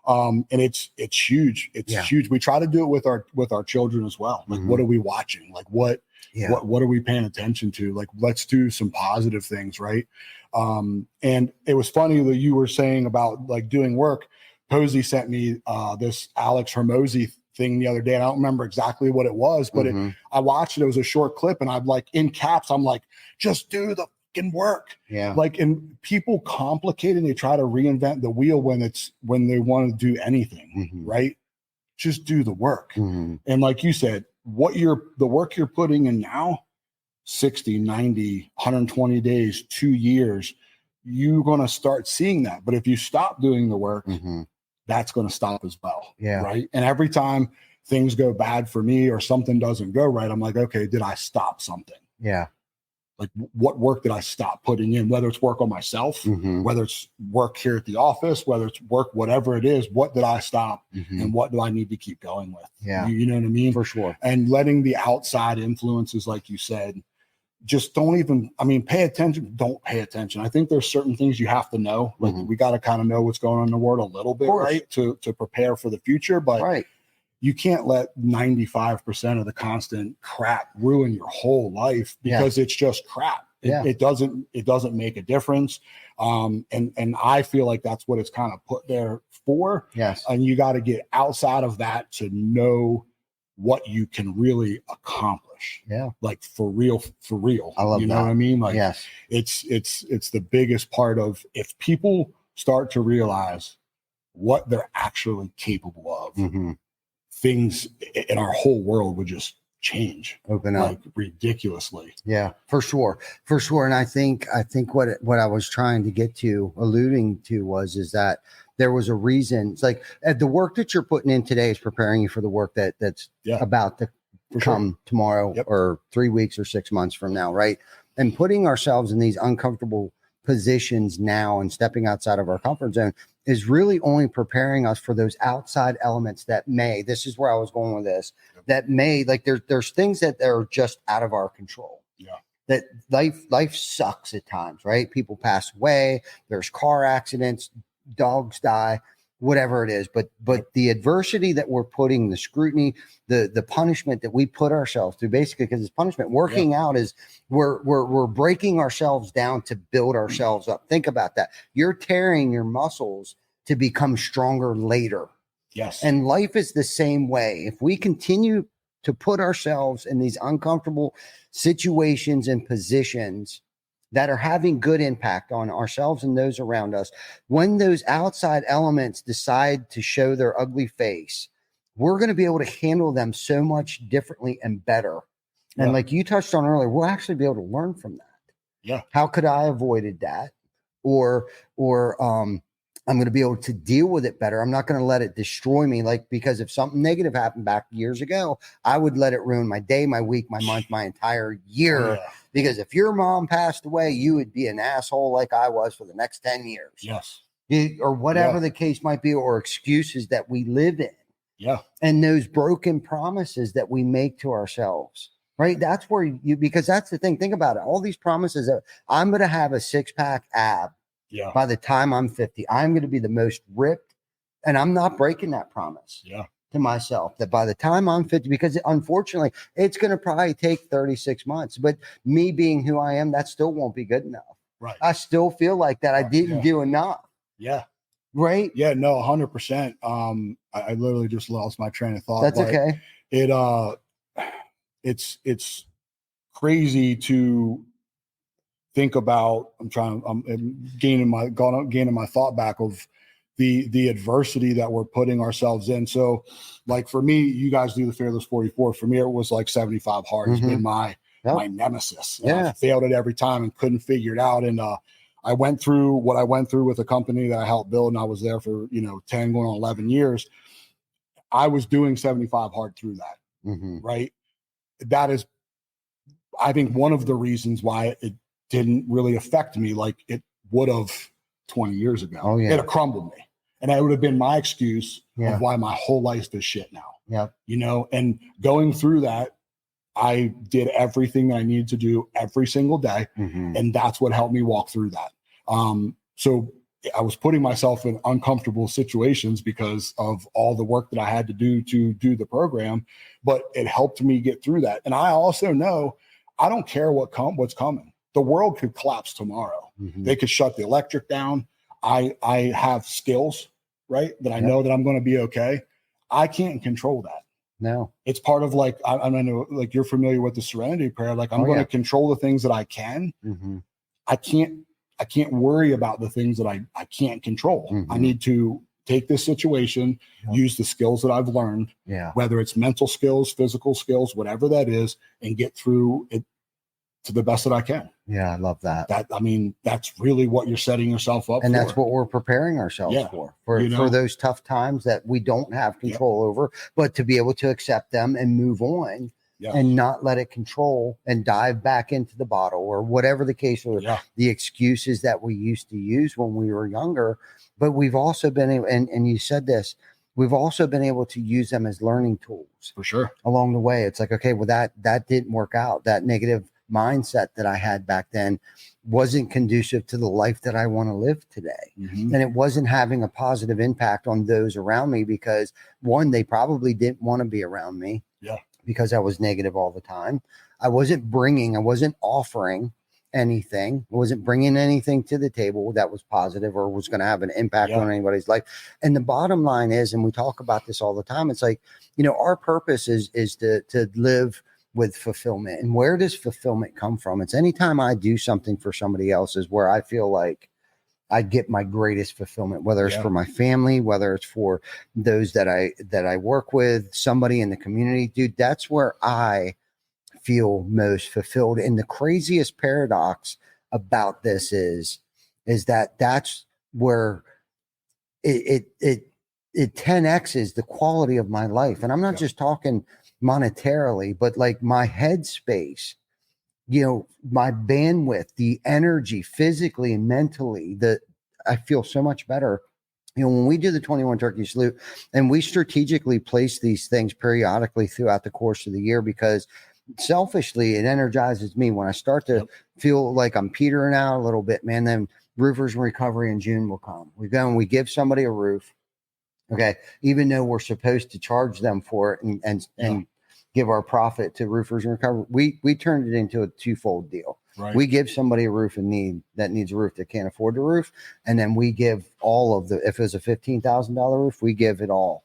C: And it's huge. It's huge. We try to do it with our children as well. Like, what are we watching? Like what are we paying attention to? Like, let's do some positive things. Right. And it was funny that you were saying about like doing work. Posey sent me this Alex Hermosi thing the other day. And I don't remember exactly what it was, but I watched it. It was a short clip and I'm like in caps. I'm like, just do the fucking work.
A: Yeah.
C: Like, and people complicate and they try to reinvent the wheel when they want to do anything, right? Just do the work. And like you said, the work you're putting in now, 60, 90, 120 days, 2 years, you're going to start seeing that. But if you stop doing the work, that's going to stop as well.
A: Yeah.
C: Right. And every time things go bad for me or something doesn't go right, I'm like, okay, did I stop something?
A: Yeah.
C: Like what work did I stop putting in, whether it's work on myself, whether it's work here at the office, whether it's work, whatever it is, what did I stop and what do I need to keep going with?
A: Yeah.
C: You know what I mean?
A: For sure.
C: And letting the outside influences, like you said, just pay attention. Don't pay attention. I think there's certain things you have to know. Like we got to kind of know what's going on in the world a little bit, right? To prepare for the future. But you can't let 95% of the constant crap ruin your whole life because it's just crap. It doesn't make a difference. And I feel like that's what it's kind of put there for.
A: Yes.
C: And you got to get outside of that to know what you can really accomplish.
A: Yeah.
C: Like for real.
A: I love
C: you know what I mean? Like it's the biggest part of if people start to realize what they're actually capable of, things in our whole world would just change,
A: open up
C: like ridiculously.
A: Yeah, for sure. And I think what I was trying to get to, alluding to is that there was a reason. It's like the work that you're putting in today is preparing you for the work that's about to come tomorrow or 3 weeks or 6 months from now, right? And putting ourselves in these uncomfortable positions now and stepping outside of our comfort zone is really only preparing us for those outside elements that this is where I was going with this, that like there's things that are just out of our control.
C: Yeah.
A: That life sucks at times, right? People pass away, there's car accidents, dogs die. whatever it is. But the adversity that we're putting, the scrutiny, the punishment that we put ourselves through, basically, because it's punishment. Working out is we're breaking ourselves down to build ourselves up. Think about that. You're tearing your muscles to become stronger later.
C: Yes.
A: And life is the same way. If we continue to put ourselves in these uncomfortable situations and positions that are having good impact on ourselves and those around us, when those outside elements decide to show their ugly face, we're going to be able to handle them so much differently and better. And like you touched on earlier, we'll actually be able to learn from that.
C: Yeah.
A: How could I avoided that? Or I'm going to be able to deal with it better. I'm not going to let it destroy me. Because if something negative happened back years ago, I would let it ruin my day, my week, my month, my entire year.
C: Oh, yeah.
A: Because if your mom passed away, you would be an asshole like I was for the next 10 years.
C: Yes.
A: Or whatever the case might be, or excuses that we live in.
C: Yeah.
A: And those broken promises that we make to ourselves. Right. That's where because that's the thing. Think about it. All these promises that I'm going to have a 6-pack ab.
C: Yeah.
A: By the time I'm 50, I'm going to be the most ripped, and I'm not breaking that promise to myself that by the time I'm 50, because unfortunately it's going to probably take 36 months, but me being who I am, that still won't be good enough.
C: Right.
A: I still feel like that I didn't do enough.
C: Yeah.
A: Right.
C: Yeah. No, 100%. I literally just lost my train of thought.
A: That's okay.
C: It's crazy to think about. I'm gaining my thought back of the adversity that we're putting ourselves in. So like for me, you guys do the Fearless 44. For me, it was like 75 hard has been my nemesis. I failed it every time and couldn't figure it out. And I went through what I went through with a company that I helped build, and I was there for 10 going on 11 years. I was doing 75 hard through that. Right. That is, I think, one of the reasons why it didn't really affect me like it would have 20 years ago.
A: Oh, yeah.
C: It would have crumbled me. And that would have been my excuse of why my whole life is shit now.
A: Yeah.
C: And going through that, I did everything that I needed to do every single day. And that's what helped me walk through that. So I was putting myself in uncomfortable situations because of all the work that I had to do the program, but it helped me get through that. And I also know I don't care what's coming. The world could collapse tomorrow. They could shut the electric down. I have skills, right? That I know that I'm going to be okay. I can't control that.
A: No,
C: it's part of like, I know like you're familiar with the serenity prayer. Like I'm going to control the things that I can. I can't worry about the things that I can't control. I need to take this situation, use the skills that I've learned, whether it's mental skills, physical skills, whatever that is, and get through it to the best that I can.
A: Yeah, I love that.
C: That's really what you're setting yourself up for.
A: And that's what we're preparing ourselves for those tough times that we don't have control over, but to be able to accept them and move on and not let it control and dive back into the bottle or whatever the case, or the excuses that we used to use when we were younger. But we've also been able, and you said this, we've also been able to use them as learning tools
C: for sure
A: along the way. It's like, okay, well, that didn't work out. That negative mindset that I had back then wasn't conducive to the life that I want to live today. And it wasn't having a positive impact on those around me because, one, they probably didn't want to be around me because I was negative all the time. I wasn't offering anything. I wasn't bringing anything to the table that was positive or was going to have an impact on anybody's life. And the bottom line is, and we talk about this all the time, it's like, our purpose is to live with fulfillment. And where does fulfillment come from? It's anytime I do something for somebody else is where I feel like I get my greatest fulfillment, whether it's for my family, whether it's for those that I work with, somebody in the community. Dude, that's where I feel most fulfilled. And the craziest paradox about this is that that's where it 10x's the quality of my life. And I'm not just talking monetarily, but like my headspace, my bandwidth, the energy, physically and mentally, that I feel so much better. When we do the 21 turkey salute, and we strategically place these things periodically throughout the course of the year, because selfishly it energizes me when I start to feel like I'm petering out a little bit, man. Then Roofers in Recovery in June will come. We go and we give somebody a roof. Okay. Even though we're supposed to charge them for it and give our profit to roofers and recovery, we turned it into a twofold deal.
C: Right.
A: We give somebody a roof that needs a roof that can't afford the roof. And then we give all of if it was a $15,000 roof, we give it all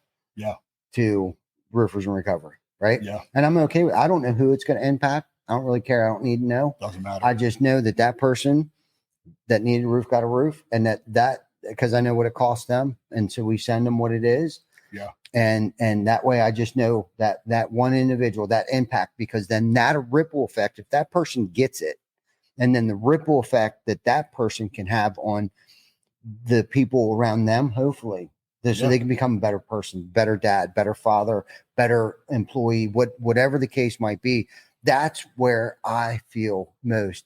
A: to roofers and recovery. Right.
C: Yeah.
A: And I'm okay with, I don't know who it's going to impact. I don't really care. I don't need to know.
C: Doesn't matter.
A: I just know that person that needed a roof got a roof, and that because I know what it costs them. And so we send them what it is.
C: Yeah.
A: And that way I just know that one individual, that impact, because then that ripple effect, if that person gets it, and then the ripple effect that person can have on the people around them, hopefully, so they can become a better person, better dad, better father, better employee, whatever the case might be. That's where I feel most.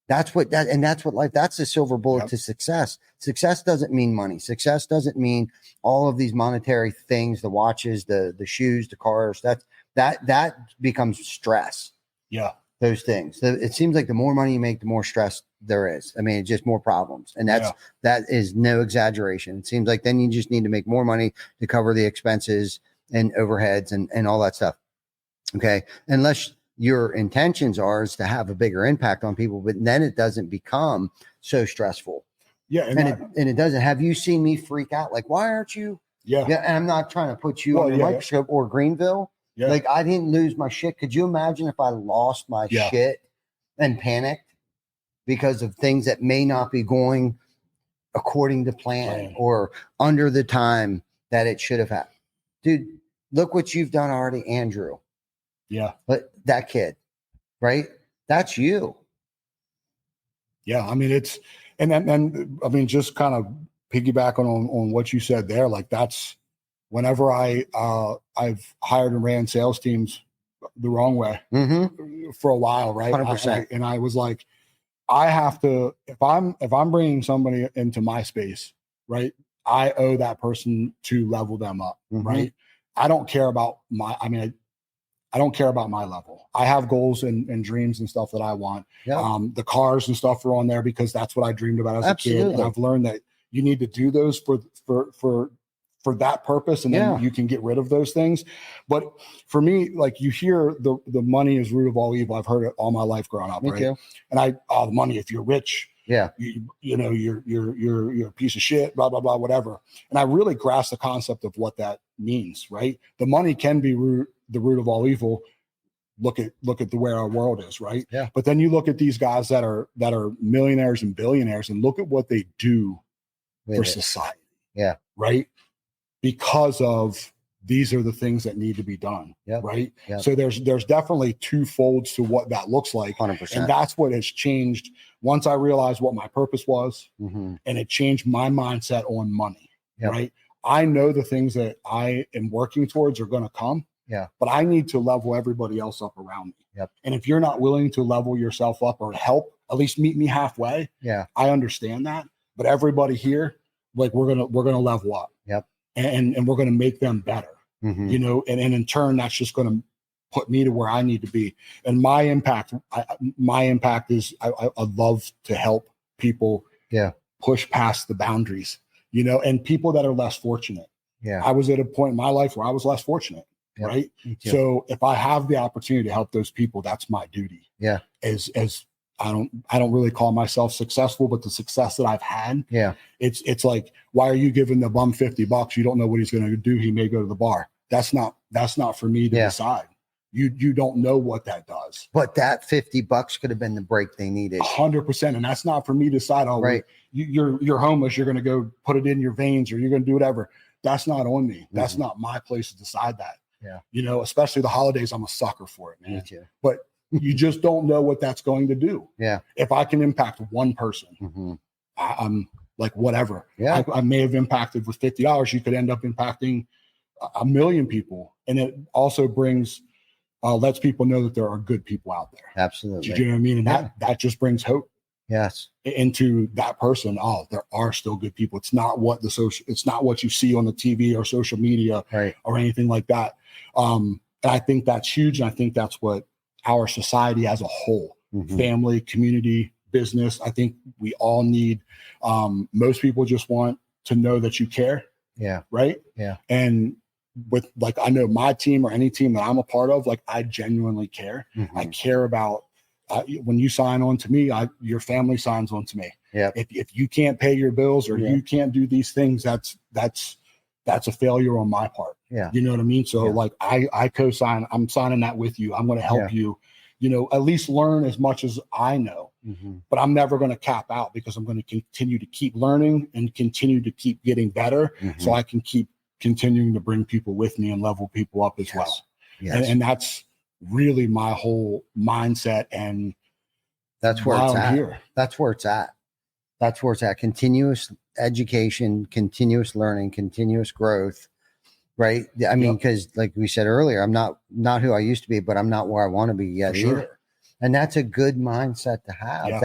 A: That's what life, that's the silver bullet to success. Success doesn't mean money. Success doesn't mean all of these monetary things, the watches, the shoes, the cars. That becomes stress.
C: Yeah.
A: Those things. So it seems like the more money you make, the more stress there is. I mean, it's just more problems. And that is no exaggeration. It seems like then you just need to make more money to cover the expenses and overheads and all that stuff. Okay. Unless your intentions is to have a bigger impact on people, but then it doesn't become so stressful.
C: Yeah.
A: And it doesn't. Have you seen me freak out? Like, why aren't you?
C: Yeah.
A: And I'm not trying to put you on the microscope or Greenville. Yeah. Like, I didn't lose my shit. Could you imagine if I lost my shit and panicked because of things that may not be going according to plan or under the time that it should have had? Dude, look what you've done already, Andrew.
C: Yeah.
A: But that kid, right? That's you.
C: Yeah. I mean, and I mean, just kind of piggyback on what you said there. Like, that's whenever I've hired and ran sales teams the wrong way for a while. Right.
A: 100%.
C: And I was like, I have to, if I'm bringing somebody into my space, right, I owe that person to level them up. Right. I don't care about I don't care about my level. I have goals and dreams and stuff that I want. Yep. The cars and stuff are on there because that's what I dreamed about as a kid. And I've learned that you need to do those for that purpose, and then you can get rid of those things. But for me, like, you hear the money is root of all evil. I've heard it all my life growing up. Me right. Too. And the money, if you're rich, you know, you're a piece of shit, blah, blah, blah, whatever. And I really grasp the concept of what that means, right? The money can be the root of all evil. Look at the way our world is, right? Yeah. But then you look at these guys that are millionaires and billionaires, and look at what they do for society. Yeah. Right. Because of these are the things that need to be done. Yep. Right. Yep. So there's definitely two folds to what that looks like. 100%. And that's what has changed once I realized what my purpose was, and it changed my mindset on money. Yep. Right. I know the things that I am working towards are going to come. Yeah. But I need to level everybody else up around me. Yep. And if you're not willing to level yourself up or help, at least meet me halfway. Yeah. I understand that. But everybody here, like, we're gonna level up. Yep. And we're gonna make them better. You know, and in turn, that's just gonna put me to where I need to be. And my impact is I love to help people push past the boundaries, you know, and people that are less fortunate. Yeah. I was at a point in my life where I was less fortunate. Yep. Right. So if I have the opportunity to help those people, that's my duty. Yeah. As I don't really call myself successful, but the success that I've had. Yeah. It's like, why are you giving the bum $50? You don't know what he's going to do. He may go to the bar. That's not for me to decide. You don't know what that does. But that $50 could have been the break they needed. 100%. And that's not for me to decide. Oh, right. You're homeless. You're going to go put it in your veins, or you're going to do whatever. That's not on me. That's not my place to decide that. Yeah. You know, especially the holidays, I'm a sucker for it, man. Me too. But you just don't know what that's going to do. Yeah. If I can impact one person, I'm like, whatever. Yeah. I may have impacted with $50. You could end up impacting 1 million people. And it also brings, lets people know that there are good people out there. Absolutely. Do you know what I mean? And that just brings hope. Yes. Into that person. Oh, there are still good people. It's not what it's not what you see on the TV or social media, right, or anything like that. And I think that's huge. And I think that's what our society as a whole, family, community, business, I think we all need, most people just want to know that you care
A: Yeah.
C: Right.
A: Yeah.
C: And with like, I know my team or any team that I'm a part of, like I genuinely care.
A: Mm-hmm.
C: I care about when you sign on to me, your family signs on to me.
A: Yeah.
C: If you can't pay your bills or
A: Yeah.
C: you can't do these things, that's a failure on my part.
A: Yeah.
C: You know what I mean? So like I co-sign, I'm signing that with you. I'm going to help you, at least learn as much as I know, but I'm never going to cap out because I'm going to continue to keep learning and continue to keep getting better. So I can keep continuing to bring people with me and level people up as well.
A: Yes.
C: And that's really my whole mindset. And
A: that's where it's at.
C: Here.
A: That's where it's at. That's where it's at. Continuous education, continuous learning, continuous growth. Right. I mean, because like we said earlier, I'm not who I used to be, but I'm not where I want to be yet either. And that's a good mindset to have,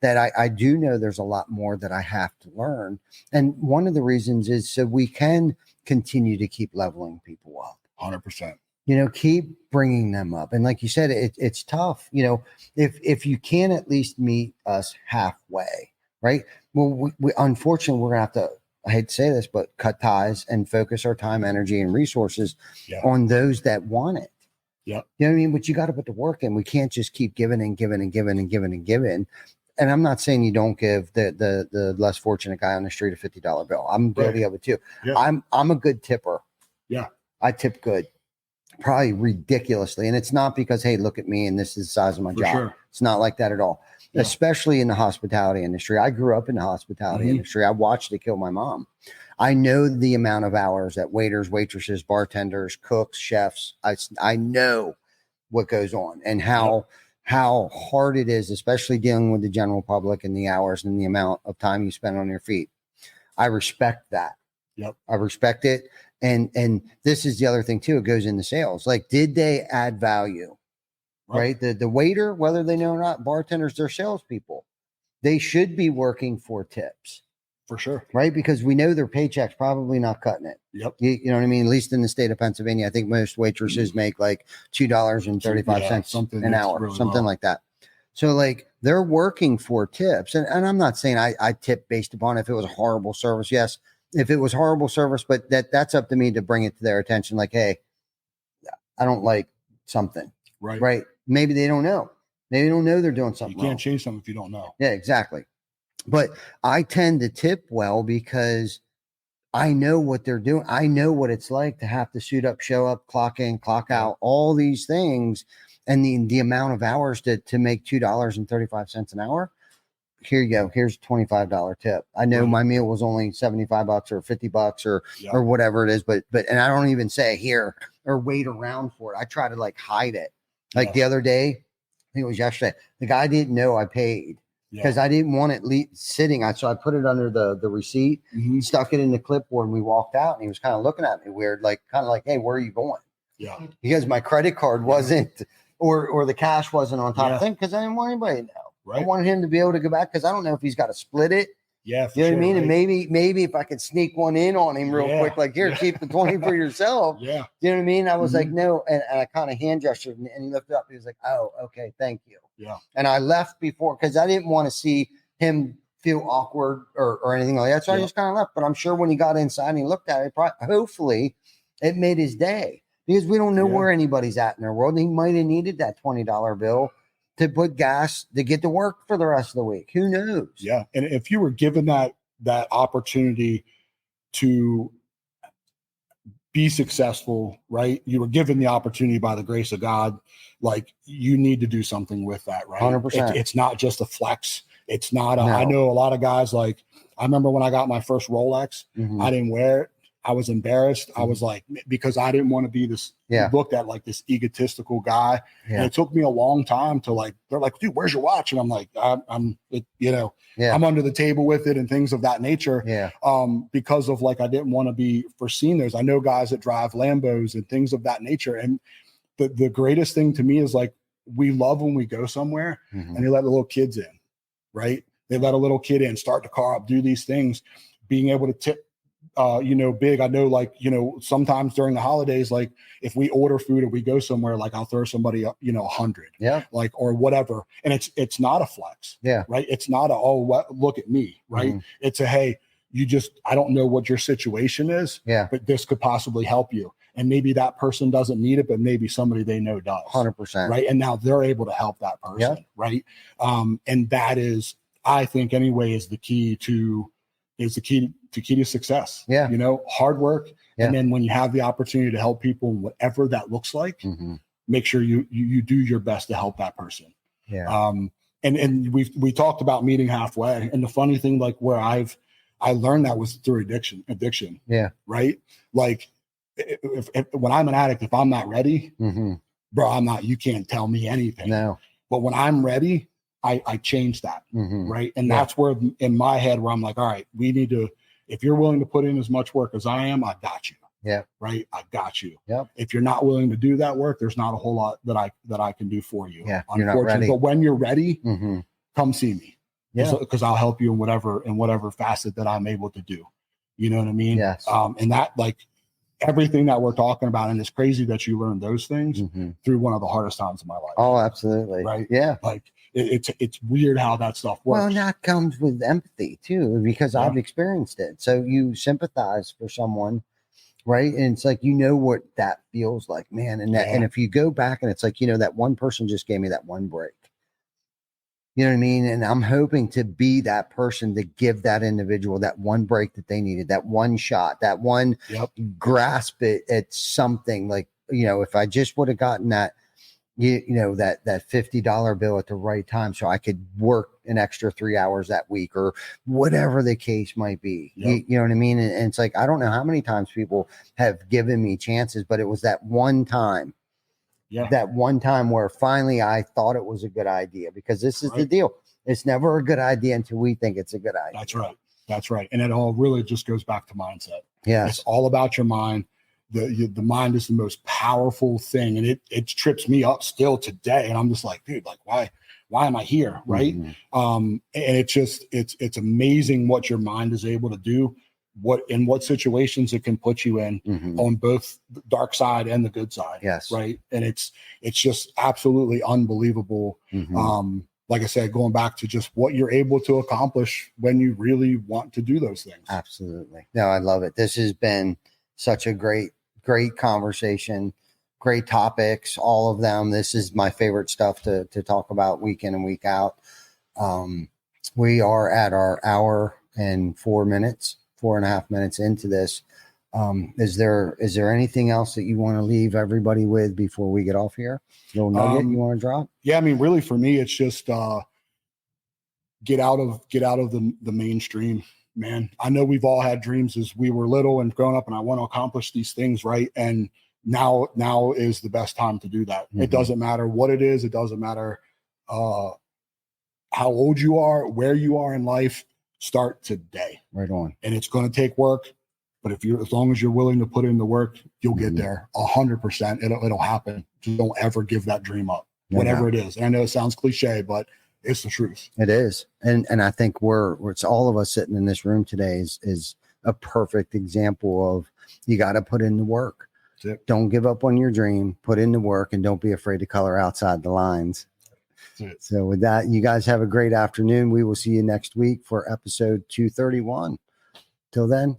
A: that I do know there's a lot more that I have to learn. And one of the reasons is so we can continue to keep leveling people up.
C: 100%.
A: Keep bringing them up. And like you said, it's tough. If you can at least meet us halfway, right? Well, we unfortunately, we're going to have to, I hate to say this, but cut ties and focus our time, energy, and resources on those that want it.
C: Yeah.
A: You know what I mean? But you got to put the work in. We can't just keep giving and giving and giving and giving and giving. And I'm not saying you don't give the less fortunate guy on the street a $50 bill. I'm guilty of it too. Yeah. I'm a good tipper.
C: Yeah.
A: I tip good, probably ridiculously. And it's not because, hey, look at me and this is the size of my job. Sure. It's not like that at all. Yeah. Especially in the hospitality industry. I grew up in the hospitality industry. I watched it kill my mom. I know the amount of hours that waiters, waitresses, bartenders, cooks, chefs, I know what goes on and how hard it is, especially dealing with the general public and the hours and the amount of time you spend on your feet. I respect that.
C: Yep.
A: I respect it. And this is the other thing too. It goes into sales. Like, did they add value? Right. The waiter, whether they know or not, bartenders, they're salespeople. They should be working for tips.
C: For sure.
A: Right. Because we know their paycheck's probably not cutting it.
C: Yep.
A: You know what I mean? At least in the state of Pennsylvania, I think most waitresses make like $2.35 an hour, really something like that. So like they're working for tips. And I'm not saying I tip based upon if it was a horrible service. Yes. If it was horrible service, but that's up to me to bring it to their attention. Like, hey, I don't like something. Right. Maybe they don't know. Maybe they don't know they're doing something.
C: You can't
A: wrong.
C: change something if you don't know.
A: Yeah, exactly. But I tend to tip well because I know what they're doing. I know what it's like to have to suit up, show up, clock in, clock out, all these things. And the amount of hours to make $2.35 an hour. Here you go. Here's a $25 tip. I know my meal was only $75 or $50 or whatever it is, but and I don't even say here or wait around for it. I try to like hide it. Like the other day, I think it was yesterday, the guy didn't know I paid because I didn't want it sitting. So I put it under the receipt, stuck it in the clipboard, and we walked out. And he was kind of looking at me weird, like kind of like, hey, where are you going?
C: Yeah.
A: Because my credit card wasn't, or the cash wasn't on top of the thing because I didn't want anybody to know. Right. I wanted him to be able to go back because I don't know if he's got to split it.
C: Yeah,
A: you know what I mean? Right. And maybe if I could sneak one in on him real quick, like here, keep the 20 for yourself.
C: Yeah.
A: You know what I mean? I was like, no. And I kind of hand gestured and he lifted up. He was like, oh, okay, thank you.
C: Yeah.
A: And I left before because I didn't want to see him feel awkward or anything like that. So I just kind of left. But I'm sure when he got inside and he looked at it, hopefully it made his day because we don't know where anybody's at in their world. He might have needed that $20 bill to put gas to get to work for the rest of the week. Who knows?
C: Yeah. And if you were given that opportunity to be successful, right? You were given the opportunity by the grace of God. Like you need to do something with that, right?
A: 100%.
C: It's not just a flex. It's not, I know a lot of guys, like I remember when I got my first Rolex, I didn't wear it. I was embarrassed. I was like, because I didn't want to be this looked at like this egotistical guy. And it took me a long time to like, they're like, dude, where's your watch? And I'm like, I'm under the table with it and things of that nature.
A: Yeah.
C: Because of like, I didn't want to be foreseen. I know guys that drive Lambos and things of that nature. And the greatest thing to me is like, we love when we go somewhere and they let the little kids in, right? They let a little kid in, start the car up, do these things, being able to tip, big. I know, like, sometimes during the holidays, like if we order food or we go somewhere, like I'll throw somebody up, 100, like, or whatever. And it's not a flex, right? It's not look at me, right? It's a, hey, I don't know what your situation is,
A: Yeah.
C: but this could possibly help you. And maybe that person doesn't need it, but maybe somebody they know does.
A: 100%.
C: Right. And now they're able to help that person.
A: Yeah.
C: Right. And that is, I think anyway, is the key to success.
A: Yeah.
C: You know, hard work.
A: Yeah.
C: And then when you have the opportunity to help people, whatever that looks like,
A: Mm-hmm.
C: make sure you do your best to help that person.
A: Yeah.
C: And we talked about meeting halfway. And the funny thing, like where I learned that was through addiction.
A: Yeah.
C: Right. Like if when I'm an addict, if I'm not ready,
A: Mm-hmm.
C: bro, you can't tell me anything.
A: No.
C: But when I'm ready, I change that.
A: Mm-hmm.
C: Right. And
A: Yeah.
C: that's where in my head where I'm like, all right, we need to, if you're willing to put in as much work as I am, I got you.
A: Yeah.
C: Right. I got you.
A: Yep.
C: If you're not willing to do that work, there's not a whole lot that I can do for you.
A: Yeah. You're not ready.
C: But when you're ready,
A: Mm-hmm.
C: come see me.
A: Yeah.
C: Because I'll help you in whatever facet that I'm able to do. You know what I mean?
A: Yes.
C: And that, like, everything that we're talking about, and it's crazy that you learned those things
A: Mm-hmm.
C: through one of the hardest times of my life.
A: Oh, absolutely.
C: Right.
A: Yeah.
C: Like it's weird how that stuff works.
A: Well, and that comes with empathy too, because
C: Yeah.
A: I've experienced it. So you sympathize for someone, right? And it's like, you know what that feels like, man. And that,
C: Yeah.
A: and if you go back and it's like, you know, that one person just gave me that one break. You know what I mean? And I'm hoping to be that person to give that individual that one break that they needed, that one shot, that one
C: Yep.
A: grasp at something. Like, you know, if I just would have gotten that, you know, that $50 bill at the right time, so I could work an extra 3 hours that week or whatever the case might be.
C: Yep.
A: You know what I mean? And it's like, I don't know how many times people have given me chances, but it was that one time.
C: Yeah.
A: That one time where finally I thought it was a good idea, because this is the
C: Right.
A: deal. It's never a good idea until we think it's a good idea.
C: That's right. That's right. And it all really just goes back to mindset.
A: Yes.
C: It's all about your mind. The mind is the most powerful thing, and it trips me up still today. And I'm just like, dude, like why am I here? Right.
A: Mhm.
C: And it's amazing what your mind is able to do, what situations it can put you in
A: Mhm.
C: on both the dark side and the good side.
A: Yes.
C: Right. And it's just absolutely unbelievable.
A: Mhm.
C: Like I said, going back to just what you're able to accomplish when you really want to do those things.
A: Absolutely. No, I love it. This has been such a great conversation, great topics, all of them. This is my favorite stuff to talk about week in and week out. We are at our hour and 4.5 minutes into this. Is there anything else that you want to leave everybody with before we get off here? Little nugget you want to drop?
C: Yeah, I mean, really for me, it's just get out of the mainstream, man. I know we've all had dreams as we were little and growing up, and I want to accomplish these things, right? And now is the best time to do that.
A: Mhm.
C: It doesn't matter what it is. It doesn't matter how old you are, where you are in life. Start today.
A: Right on.
C: And it's going to take work, but as long as you're willing to put in the work, you'll get
A: Mhm.
C: there 100%. It'll happen. Just don't ever give that dream up,
A: No
C: whatever
A: doubt.
C: it is. And I know it sounds cliche, but it's the truth.
A: It is. And I think it's all of us sitting in this room today is a perfect example of, you got to put in the work.
C: That's it.
A: Don't give up on your dream, put in the work, and don't be afraid to color outside the lines.
C: That's it.
A: So with that, you guys have a great afternoon. We will see you next week for episode 231. Till then,